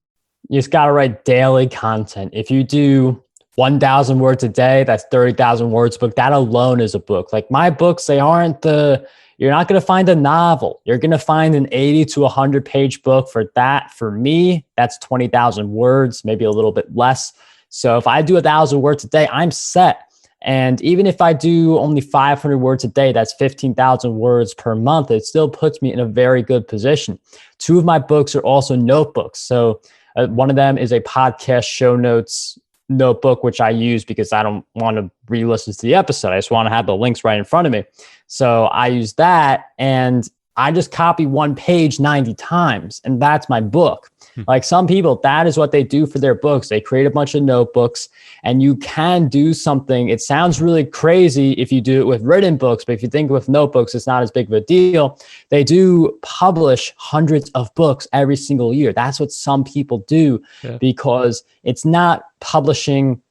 You just got to write daily content. If you do 1,000 words a day, that's 30,000 words book. That alone is a book. Like my books, you're not going to find a novel. You're going to find an 80 to 100 page book for me, that's 20,000 words, maybe a little bit less. So if I do 1,000 words a day, I'm set. And even if I do only 500 words a day, that's 15,000 words per month. It still puts me in a very good position. 2 of my books are also notebooks. So one of them is a podcast show notes notebook, which I use because I don't want to re-listen to the episode. I just want to have the links right in front of me. So I use that, and I just copy one page 90 times, and that's my book. Like some people, that is what they do for their books. They create a bunch of notebooks, and you can do something. It sounds really crazy if you do it with written books, but if you think with notebooks, it's not as big of a deal. They do publish hundreds of books every single year. That's what some people do, because it's not publishing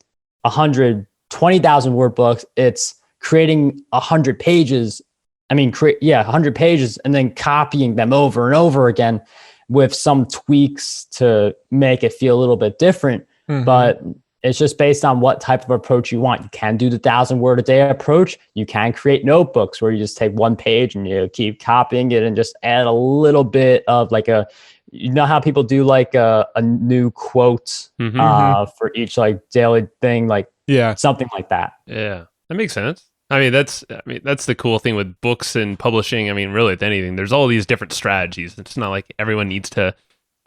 120,000 word books. It's creating 100 pages. 100 pages and then copying them over and over again with some tweaks to make it feel a little bit different. But it's just based on what type of approach you want. You can do the 1,000 word a day approach. You can create notebooks where you just take one page and you keep copying it and just add a little bit of like how people do like a new quote for each like daily thing, like something like that. Yeah, that makes sense. That's the cool thing with books and publishing. Really with anything, there's all these different strategies. It's not like everyone needs to,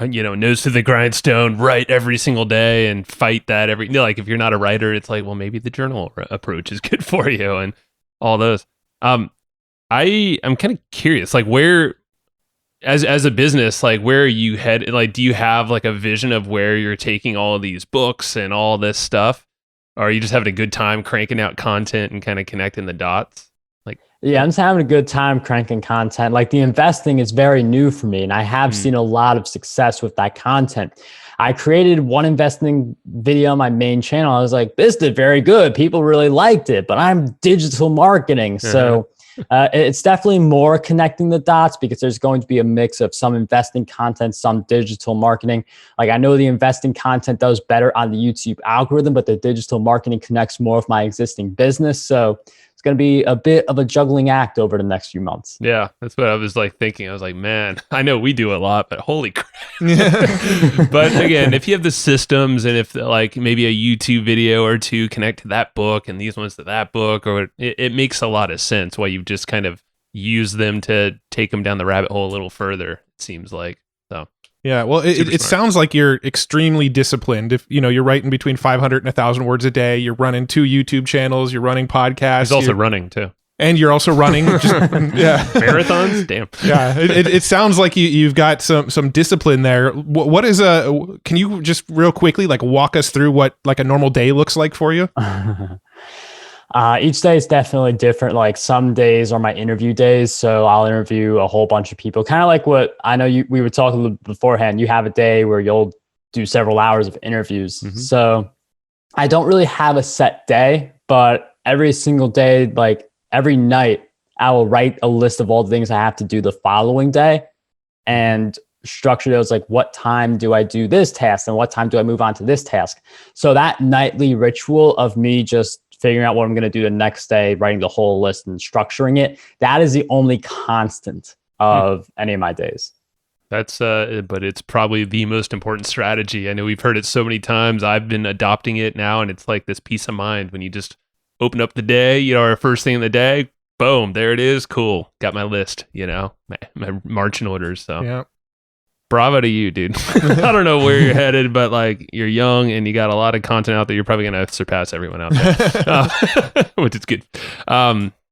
nose to the grindstone, write every single day and fight that like if you're not a writer, it's like, well, maybe the journal approach is good for you and all those. I'm kind of curious, like where, as a business, like where are you headed? Like, do you have like a vision of where you're taking all of these books and all this stuff? Or are you just having a good time cranking out content and kind of connecting the dots? Yeah, I'm just having a good time cranking content. Like the investing is very new for me, and I have seen a lot of success with that content. I created one investing video on my main channel. I was like, this did very good. People really liked it, but I'm digital marketing. So it's definitely more connecting the dots because there's going to be a mix of some investing content, some digital marketing. Like I know the investing content does better on the YouTube algorithm, but the digital marketing connects more with my existing business. So it's going to be a bit of a juggling act over the next few months. Yeah, that's what I was like thinking. I was like, man, I know we do a lot, but holy crap. But again, if you have the systems and if like maybe a YouTube video or two connect to that book and these ones to that book, or it makes a lot of sense why you've just kind of used them to take them down the rabbit hole a little further, it seems like. So yeah, well, it sounds like you're extremely disciplined. If you're writing between 500 and 1,000 words a day, you're running 2 YouTube channels, you're running podcasts. He's also running too. And you're also running marathons. Damn. Yeah, it sounds like you've got some discipline there. What is can you just real quickly like walk us through what like a normal day looks like for you? Each day is definitely different. Like some days are my interview days. So I'll interview a whole bunch of people. Kind of like what I know we were talking beforehand. You have a day where you'll do several hours of interviews. So I don't really have a set day, but every single day, like every night, I will write a list of all the things I have to do the following day and structure those, like what time do I do this task and what time do I move on to this task. So that nightly ritual of me just figuring out what I'm going to do the next day, writing the whole list and structuring it, that is the only constant of any of my days. That's but it's probably the most important strategy. I know we've heard it so many times. I've been adopting it now, and it's like this peace of mind when you just open up the day, you know, our first thing in the day, boom, there it is. Cool. Got my list, you know, my marching orders. So Yeah. Bravo to you, dude. I don't know where you're headed, but like you're young and you got a lot of content out there. You're probably going to surpass everyone out there, which is good.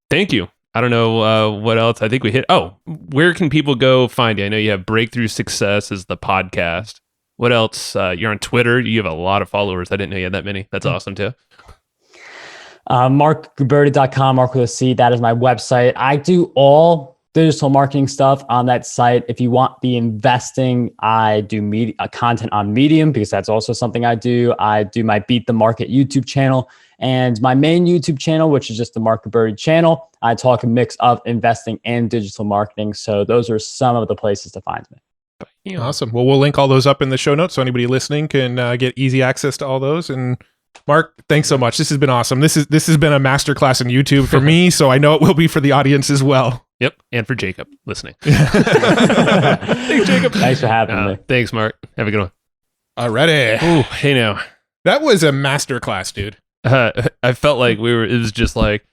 Thank you. I don't know what else. I think we hit. Oh, where can people go find you? I know you have Breakthrough Success as the podcast. What else? You're on Twitter. You have a lot of followers. I didn't know you had that many. That's awesome too. MarcGuberti.com, Marc with a C. That is my website. I do all digital marketing stuff on that site. If you want the investing, I do media content on Medium because that's also something I do. I do my Beat the Market YouTube channel and my main YouTube channel, which is just the Marc Guberti channel. I talk a mix of investing and digital marketing. So those are some of the places to find me. Awesome. Well, we'll link all those up in the show notes so anybody listening can get easy access to all those. And Marc, thanks so much. This has been awesome. This has been a masterclass on YouTube for me, so I know it will be for the audience as well. Yep, and for Jacob listening. Thanks, Jacob. Thanks for having me. Thanks, Marc. Have a good one. Alrighty. Ooh, hey now. That was a masterclass, dude. I felt like it was just like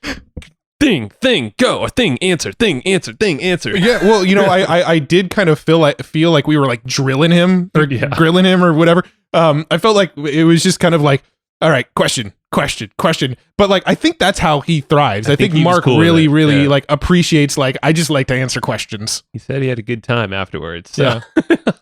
thing, go, or thing, answer. Yeah, well, you know, I did kind of feel like we were like drilling him or grilling him or whatever. I felt like it was just kind of like, all right, question. But like, I think that's how he thrives. I think Marc cool really like appreciates, like, I just like to answer questions. He said he had a good time afterwards. So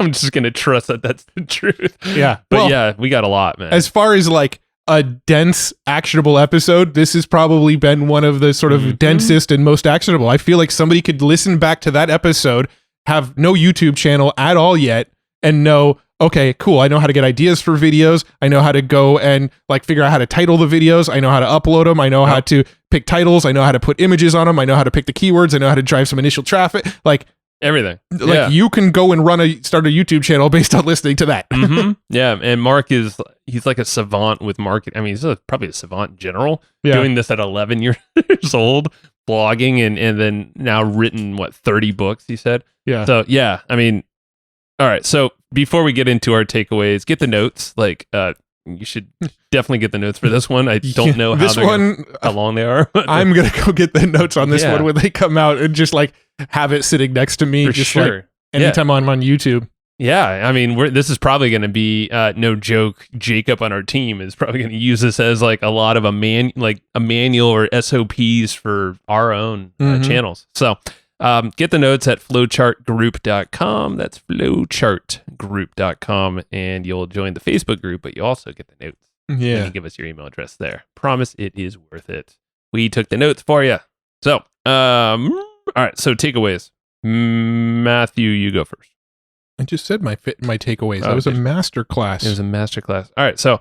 I'm just going to trust that that's the truth. Yeah. But well, yeah, we got a lot, man. As far as like a dense, actionable episode, this has probably been one of the sort of densest and most actionable. I feel like somebody could listen back to that episode, have no YouTube channel at all yet, and know, okay, cool, I know how to get ideas for videos. I know how to go and like figure out how to title the videos. I know how to upload them. I know how to pick titles. I know how to put images on them. I know how to pick the keywords. I know how to drive some initial traffic. Like everything. Like you can go and start a YouTube channel based on listening to that. Yeah, and Marc he's like a savant with marketing. I mean, he's probably a savant in general. Doing this at 11 years old, blogging and then now written 30 books, he said. Yeah. So yeah, I mean, all right. So before we get into our takeaways, get the notes. Like, you should definitely get the notes for this one. I don't know how long they are. I'm gonna go get the notes on this one when they come out and just like have it sitting next to me. For just sure. Like anytime I'm on YouTube. Yeah, I mean, this is probably going to be no joke. Jacob on our team is probably going to use this as like a lot of a manual or SOPs for our own channels. So. Get the notes at flowchartgroup.com. That's flowchartgroup.com, and you'll join the Facebook group, but you also get the notes. Yeah. And you give us your email address there. Promise it is worth it. We took the notes for you. So, all right. So takeaways. Matthew, you go first. I just said my takeaways. That was a master class. It was a master class. All right. So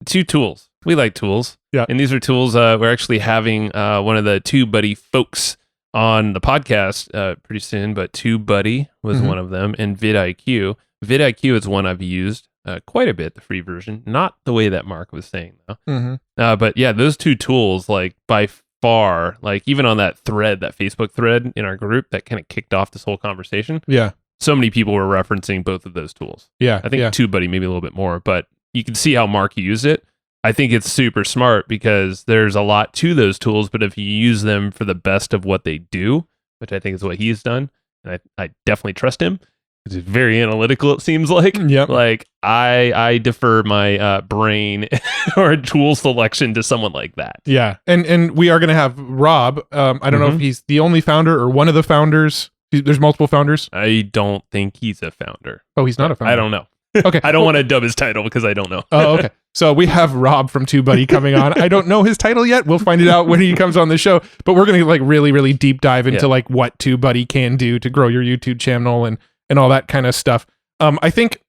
2 tools. We like tools. Yeah. And these are tools. We're actually having one of the TubeBuddy folks on the podcast pretty soon, but TubeBuddy was one of them, and vidIQ. vidIQ is one I've used quite a bit, the free version. Not the way that Marc was saying, though. But yeah, those 2 tools, like by far, like even on that thread, that Facebook thread in our group that kind of kicked off this whole conversation. Yeah. So many people were referencing both of those tools. Yeah. I think TubeBuddy maybe a little bit more, but you can see how Marc used it. I think it's super smart because there's a lot to those tools, but if you use them for the best of what they do, which I think is what he's done, and I definitely trust him, because he's very analytical, it seems like. Yep. Like, I defer my brain or tool selection to someone like that. Yeah. And we are going to have Rob. I don't know if he's the only founder or one of the founders. There's multiple founders. I don't think he's a founder. Oh, he's not a founder. I don't know. Okay. I don't want to dub his title because I don't know. Oh, okay. So we have Rob from TubeBuddy coming on. I don't know his title yet. We'll find it out when he comes on the show. But we're going to like really, really deep dive into like what TubeBuddy can do to grow your YouTube channel and all that kind of stuff. I think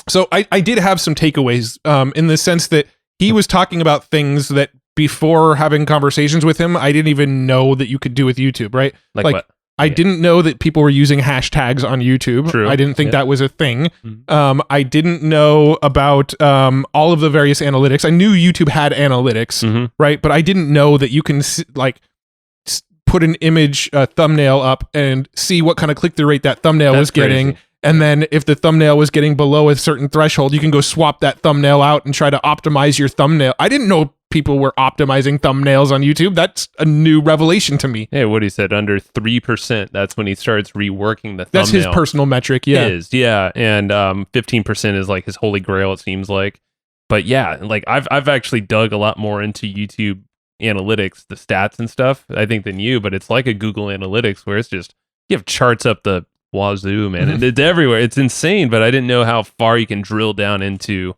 so. I did have some takeaways in the sense that he was talking about things that before having conversations with him, I didn't even know that you could do with YouTube, right? Like what? I didn't know that people were using hashtags on YouTube. True. I didn't think that was a thing. Mhm. I didn't know about all of the various analytics. I knew YouTube had analytics, Mhm. right? But I didn't know that you can put an image thumbnail up and see what kind of click-through rate that thumbnail was getting. Crazy. And then if the thumbnail was getting below a certain threshold, you can go swap that thumbnail out and try to optimize your thumbnail. I didn't know people were optimizing thumbnails on YouTube. That's a new revelation to me. Hey, what he said, under 3%, that's when he starts reworking the thumbnail. That's his personal metric, yeah. It is, yeah. And 15% is like his holy grail, it seems like. But yeah, like I've actually dug a lot more into YouTube analytics, the stats and stuff, I think, than you, but it's like a Google Analytics where it's just, you have charts up the wazoo, man. And it's everywhere. It's insane, but I didn't know how far you can drill down into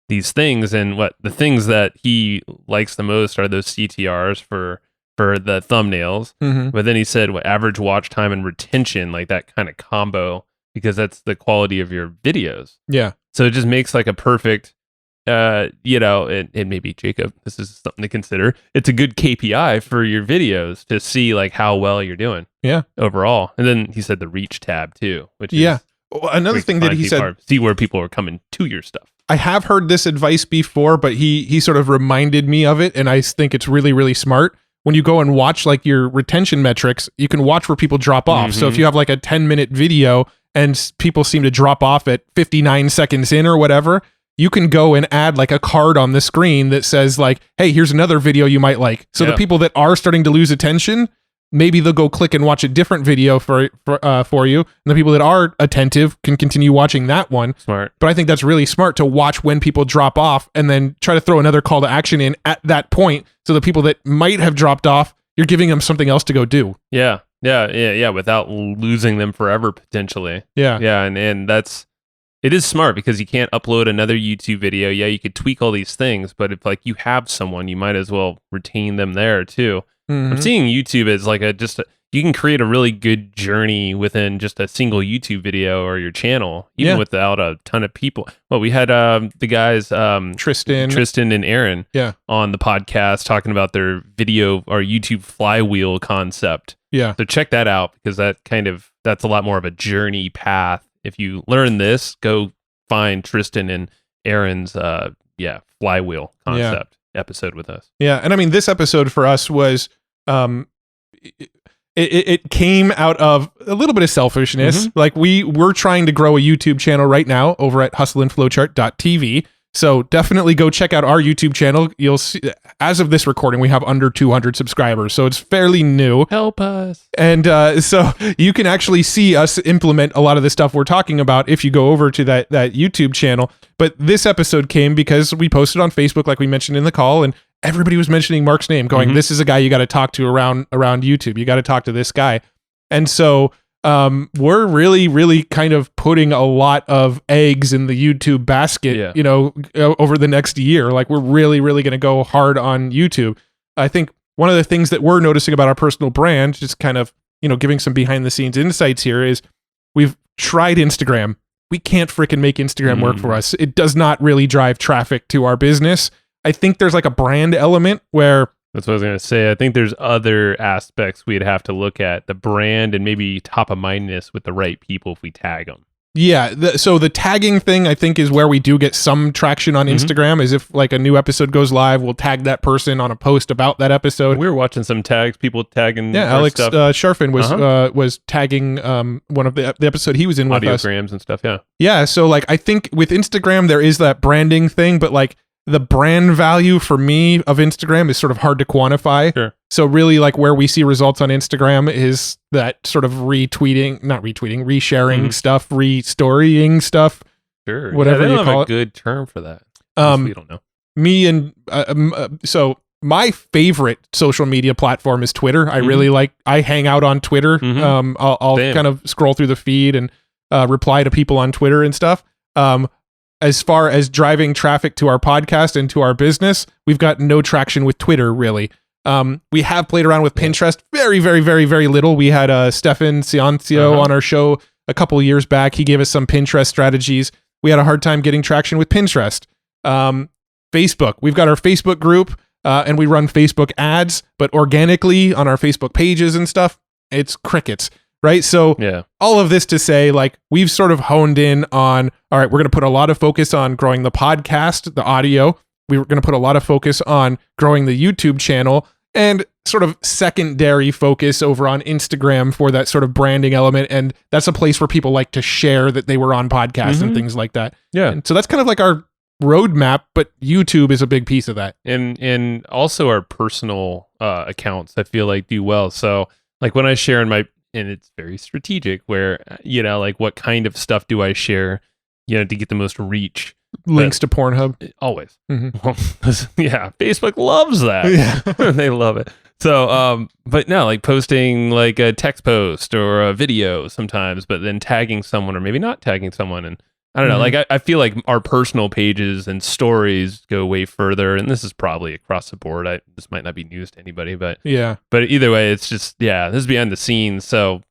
these things. And what the things that he likes the most are those CTRs for the thumbnails. But then he said what average watch time and retention, like that kind of combo, because that's the quality of your videos. Yeah. So it just makes like a perfect, and maybe Jacob, this is something to consider. It's a good KPI for your videos to see like how well you're doing. Yeah. Overall. And then he said the reach tab too, which is Well, another thing that he said, see where people are coming to your stuff. I have heard this advice before, but he sort of reminded me of it, and I think it's really, really smart. When you go and watch like your retention metrics, you can watch where people drop off. So if you have like a 10-minute video and people seem to drop off at 59 seconds in or whatever, you can go and add like a card on the screen that says like, hey, here's another video you might like. So the people that are starting to lose attention, maybe they'll go click and watch a different video for you. And the people that are attentive can continue watching that one. Smart. But I think that's really smart to watch when people drop off and then try to throw another call to action in at that point. So the people that might have dropped off, you're giving them something else to go do. Yeah. Without losing them forever, potentially. Yeah. Yeah. And it is smart because you can't upload another YouTube video. Yeah. You could tweak all these things, but if like you have someone, you might as well retain them there too. I'm seeing YouTube as like you can create a really good journey within just a single YouTube video or your channel, even without a ton of people. Well, we had the guys Tristan and Aaron on the podcast talking about their video or YouTube flywheel concept. Yeah. So check that out because that's a lot more of a journey path. If you learn this, go find Tristan and Aaron's flywheel concept episode with us. Yeah. And I mean, this episode for us was it came out of a little bit of selfishness. Like we're trying to grow a YouTube channel right now over at hustleandflowchart.tv. So definitely go check out our YouTube channel. You'll see, as of this recording, we have under 200 subscribers. So it's fairly new. Help us. And so you can actually see us implement a lot of the stuff we're talking about if you go over to that YouTube channel. But this episode came because we posted on Facebook, like we mentioned in the call, and everybody was mentioning Marc's name, going, this is a guy you got to talk to around YouTube. You got to talk to this guy. And so we're really, really kind of putting a lot of eggs in the YouTube basket, over the next year. Like we're really, really going to go hard on YouTube. I think one of the things that we're noticing about our personal brand, just kind of, giving some behind the scenes insights here, is we've tried Instagram. We can't freaking make Instagram work for us. It does not really drive traffic to our business. I think there's like a brand element where... That's what I was going to say. I think there's other aspects we'd have to look at, the brand and maybe top of mindness with the right people if we tag them. Yeah. So the tagging thing, I think, is where we do get some traction on Instagram, is if like a new episode goes live, we'll tag that person on a post about that episode. We were watching some tags, people tagging. Yeah, Alex stuff. Sharfin was tagging one of the episode he was in with us. Audiograms and stuff, yeah. Yeah, so like I think with Instagram there is that branding thing, but like the brand value for me of Instagram is sort of hard to quantify. Sure. So really like where we see results on Instagram is that sort of resharing stuff, restorying stuff. Sure. Whatever they you don't call have it. a good term for that. We don't know. Me and so my favorite social media platform is Twitter. I hang out on Twitter. I'll kind of scroll through the feed and reply to people on Twitter and stuff. As far as driving traffic to our podcast and to our business, we've got no traction with Twitter, really. We have played around with Pinterest very, very, very, very little. We had Stefan Ciancio on our show a couple years back. He gave us some Pinterest strategies. We had a hard time getting traction with Pinterest. Facebook, we've got our Facebook group. and we run Facebook ads, but organically on our Facebook pages and stuff, it's crickets, right? So all of this to say, like, we've sort of honed in on, all right, we're going to put a lot of focus on growing the podcast, the audio. We were going to put a lot of focus on growing the YouTube channel, and sort of secondary focus over on Instagram for that sort of branding element. And that's a place where people like to share that they were on podcasts and things like that. Yeah. And so that's kind of like our roadmap, but YouTube is a big piece of that. And also our personal accounts, I feel like, do well. So like when I share in and it's very strategic where, like what kind of stuff do I share, to get the most reach? Links to Pornhub. Always. Yeah. Facebook loves that. Yeah. They love it. So, but no, like posting like a text post or a video sometimes, but then tagging someone or maybe not tagging someone. And I don't know, like I feel like our personal pages and stories go way further. And this is probably across the board. This might not be news to anybody, but either way, it's just, this is behind the scenes. So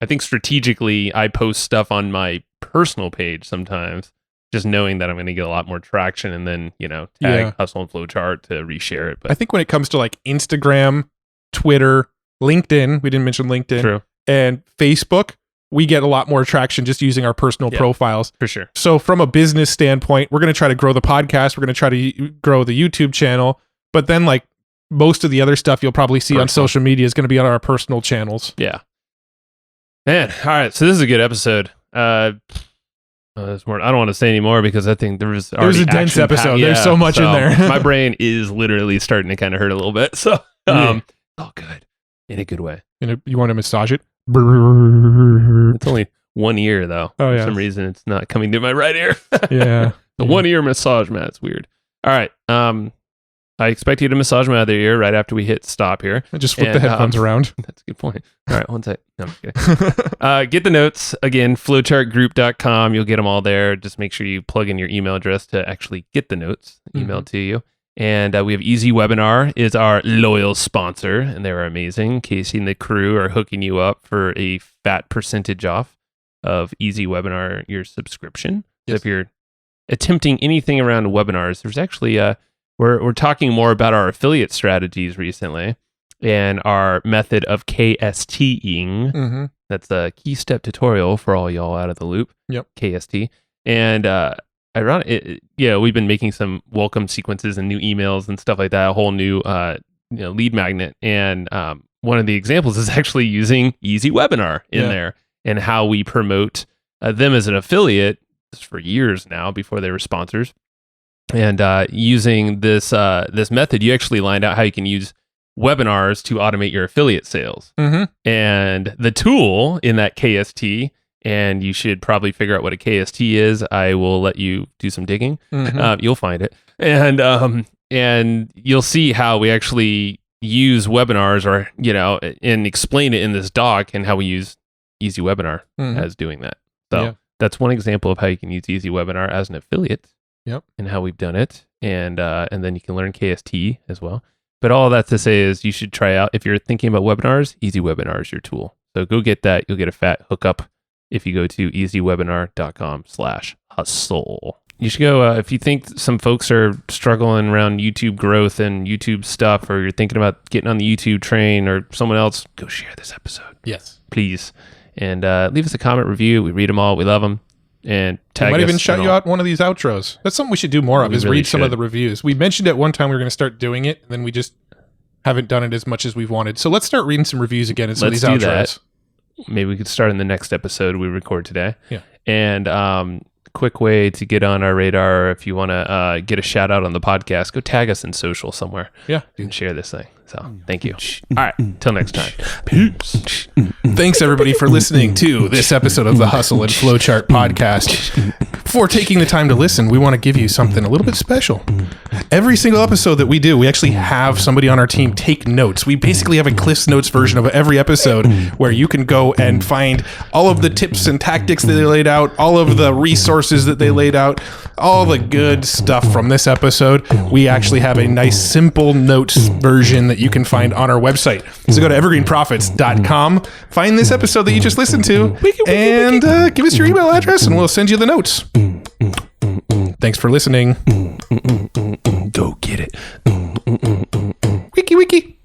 I think strategically I post stuff on my personal page sometimes, just knowing that I'm going to get a lot more traction, and then, tag Hustle and Flowchart to reshare it. But I think when it comes to like Instagram, Twitter, LinkedIn, we didn't mention LinkedIn, true, and Facebook, we get a lot more traction just using our personal profiles. For sure. So from a business standpoint, we're going to try to grow the podcast. We're going to try to grow the YouTube channel. But then like most of the other stuff you'll probably see on social media is going to be on our personal channels. Yeah. Man. All right. So this is a good episode. There's more. I don't want to say any more because I think there was a dense episode. There's so much in there. My brain is literally starting to kind of hurt a little bit. So, oh, good. In a good way. You want to massage it? It's only one ear though. Oh, yeah. For some reason, it's not coming to my right ear. Yeah. The 1 ear massage, Matt. It's weird. All right. I expect you to massage my other ear right after we hit stop here. I just flip the headphones around. That's a good point. All right, one sec. No, I'm just kidding. Get the notes. Again, flowchartgroup.com. You'll get them all there. Just make sure you plug in your email address to actually get the notes emailed to you. And we have Easy Webinar is our loyal sponsor, and they are amazing. Casey and the crew are hooking you up for a fat percentage off of Easy Webinar, your subscription. So if you're attempting anything around webinars, there's actually we're talking more about our affiliate strategies recently and our method of KSTing. That's a key step tutorial for all y'all out of the loop. Yep. KST. And we've been making some welcome sequences and new emails and stuff like that, a whole new lead magnet. And one of the examples is actually using Easy Webinar in there and how we promote them as an affiliate for years now before they were sponsors. And using this method, you actually lined out how you can use webinars to automate your affiliate sales. And the tool in that KST, and you should probably figure out what a KST is. I will let you do some digging. You'll find it. And you'll see how we actually use webinars and explain it in this doc and how we use Easy Webinar as doing that. So that's one example of how you can use Easy Webinar as an affiliate. Yep. And how we've done it. And then you can learn KST as well. But all that to say is you should try out, if you're thinking about webinars, Easy Webinar is your tool. So go get that. You'll get a fat hookup if you go to easywebinar.com/hustle. You should go, if you think some folks are struggling around YouTube growth and YouTube stuff, or you're thinking about getting on the YouTube train or someone else, go share this episode. Yes. Please. And leave us a comment, review. We read them all. We love them. And tag I might us even shout you out one of these outros. That's something we should do more of, is read some of the reviews. We mentioned at one time we were going to start doing it, and then we just haven't done it as much as we've wanted. So let's start reading some reviews again in some of these outros. That. Maybe we could start in the next episode we record today. Yeah. And quick way to get on our radar, if you want to get a shout out on the podcast, go tag us in social somewhere. Yeah. And share this thing. So thank you. All right. Till next time. Peace. Thanks everybody for listening to this episode of the Hustle and Flowchart podcast. Before taking the time to listen, we want to give you something a little bit special. Every single episode that we do, we actually have somebody on our team take notes. We basically have a Cliff's Notes version of every episode where you can go and find all of the tips and tactics that they laid out, all of the resources that they laid out, all the good stuff from this episode. We actually have a nice simple notes version that you can find on our website. So go to evergreenprofits.com, find this episode that you just listened to, and give us your email address and we'll send you the notes. Thanks for listening. Go get it. Wiki wiki.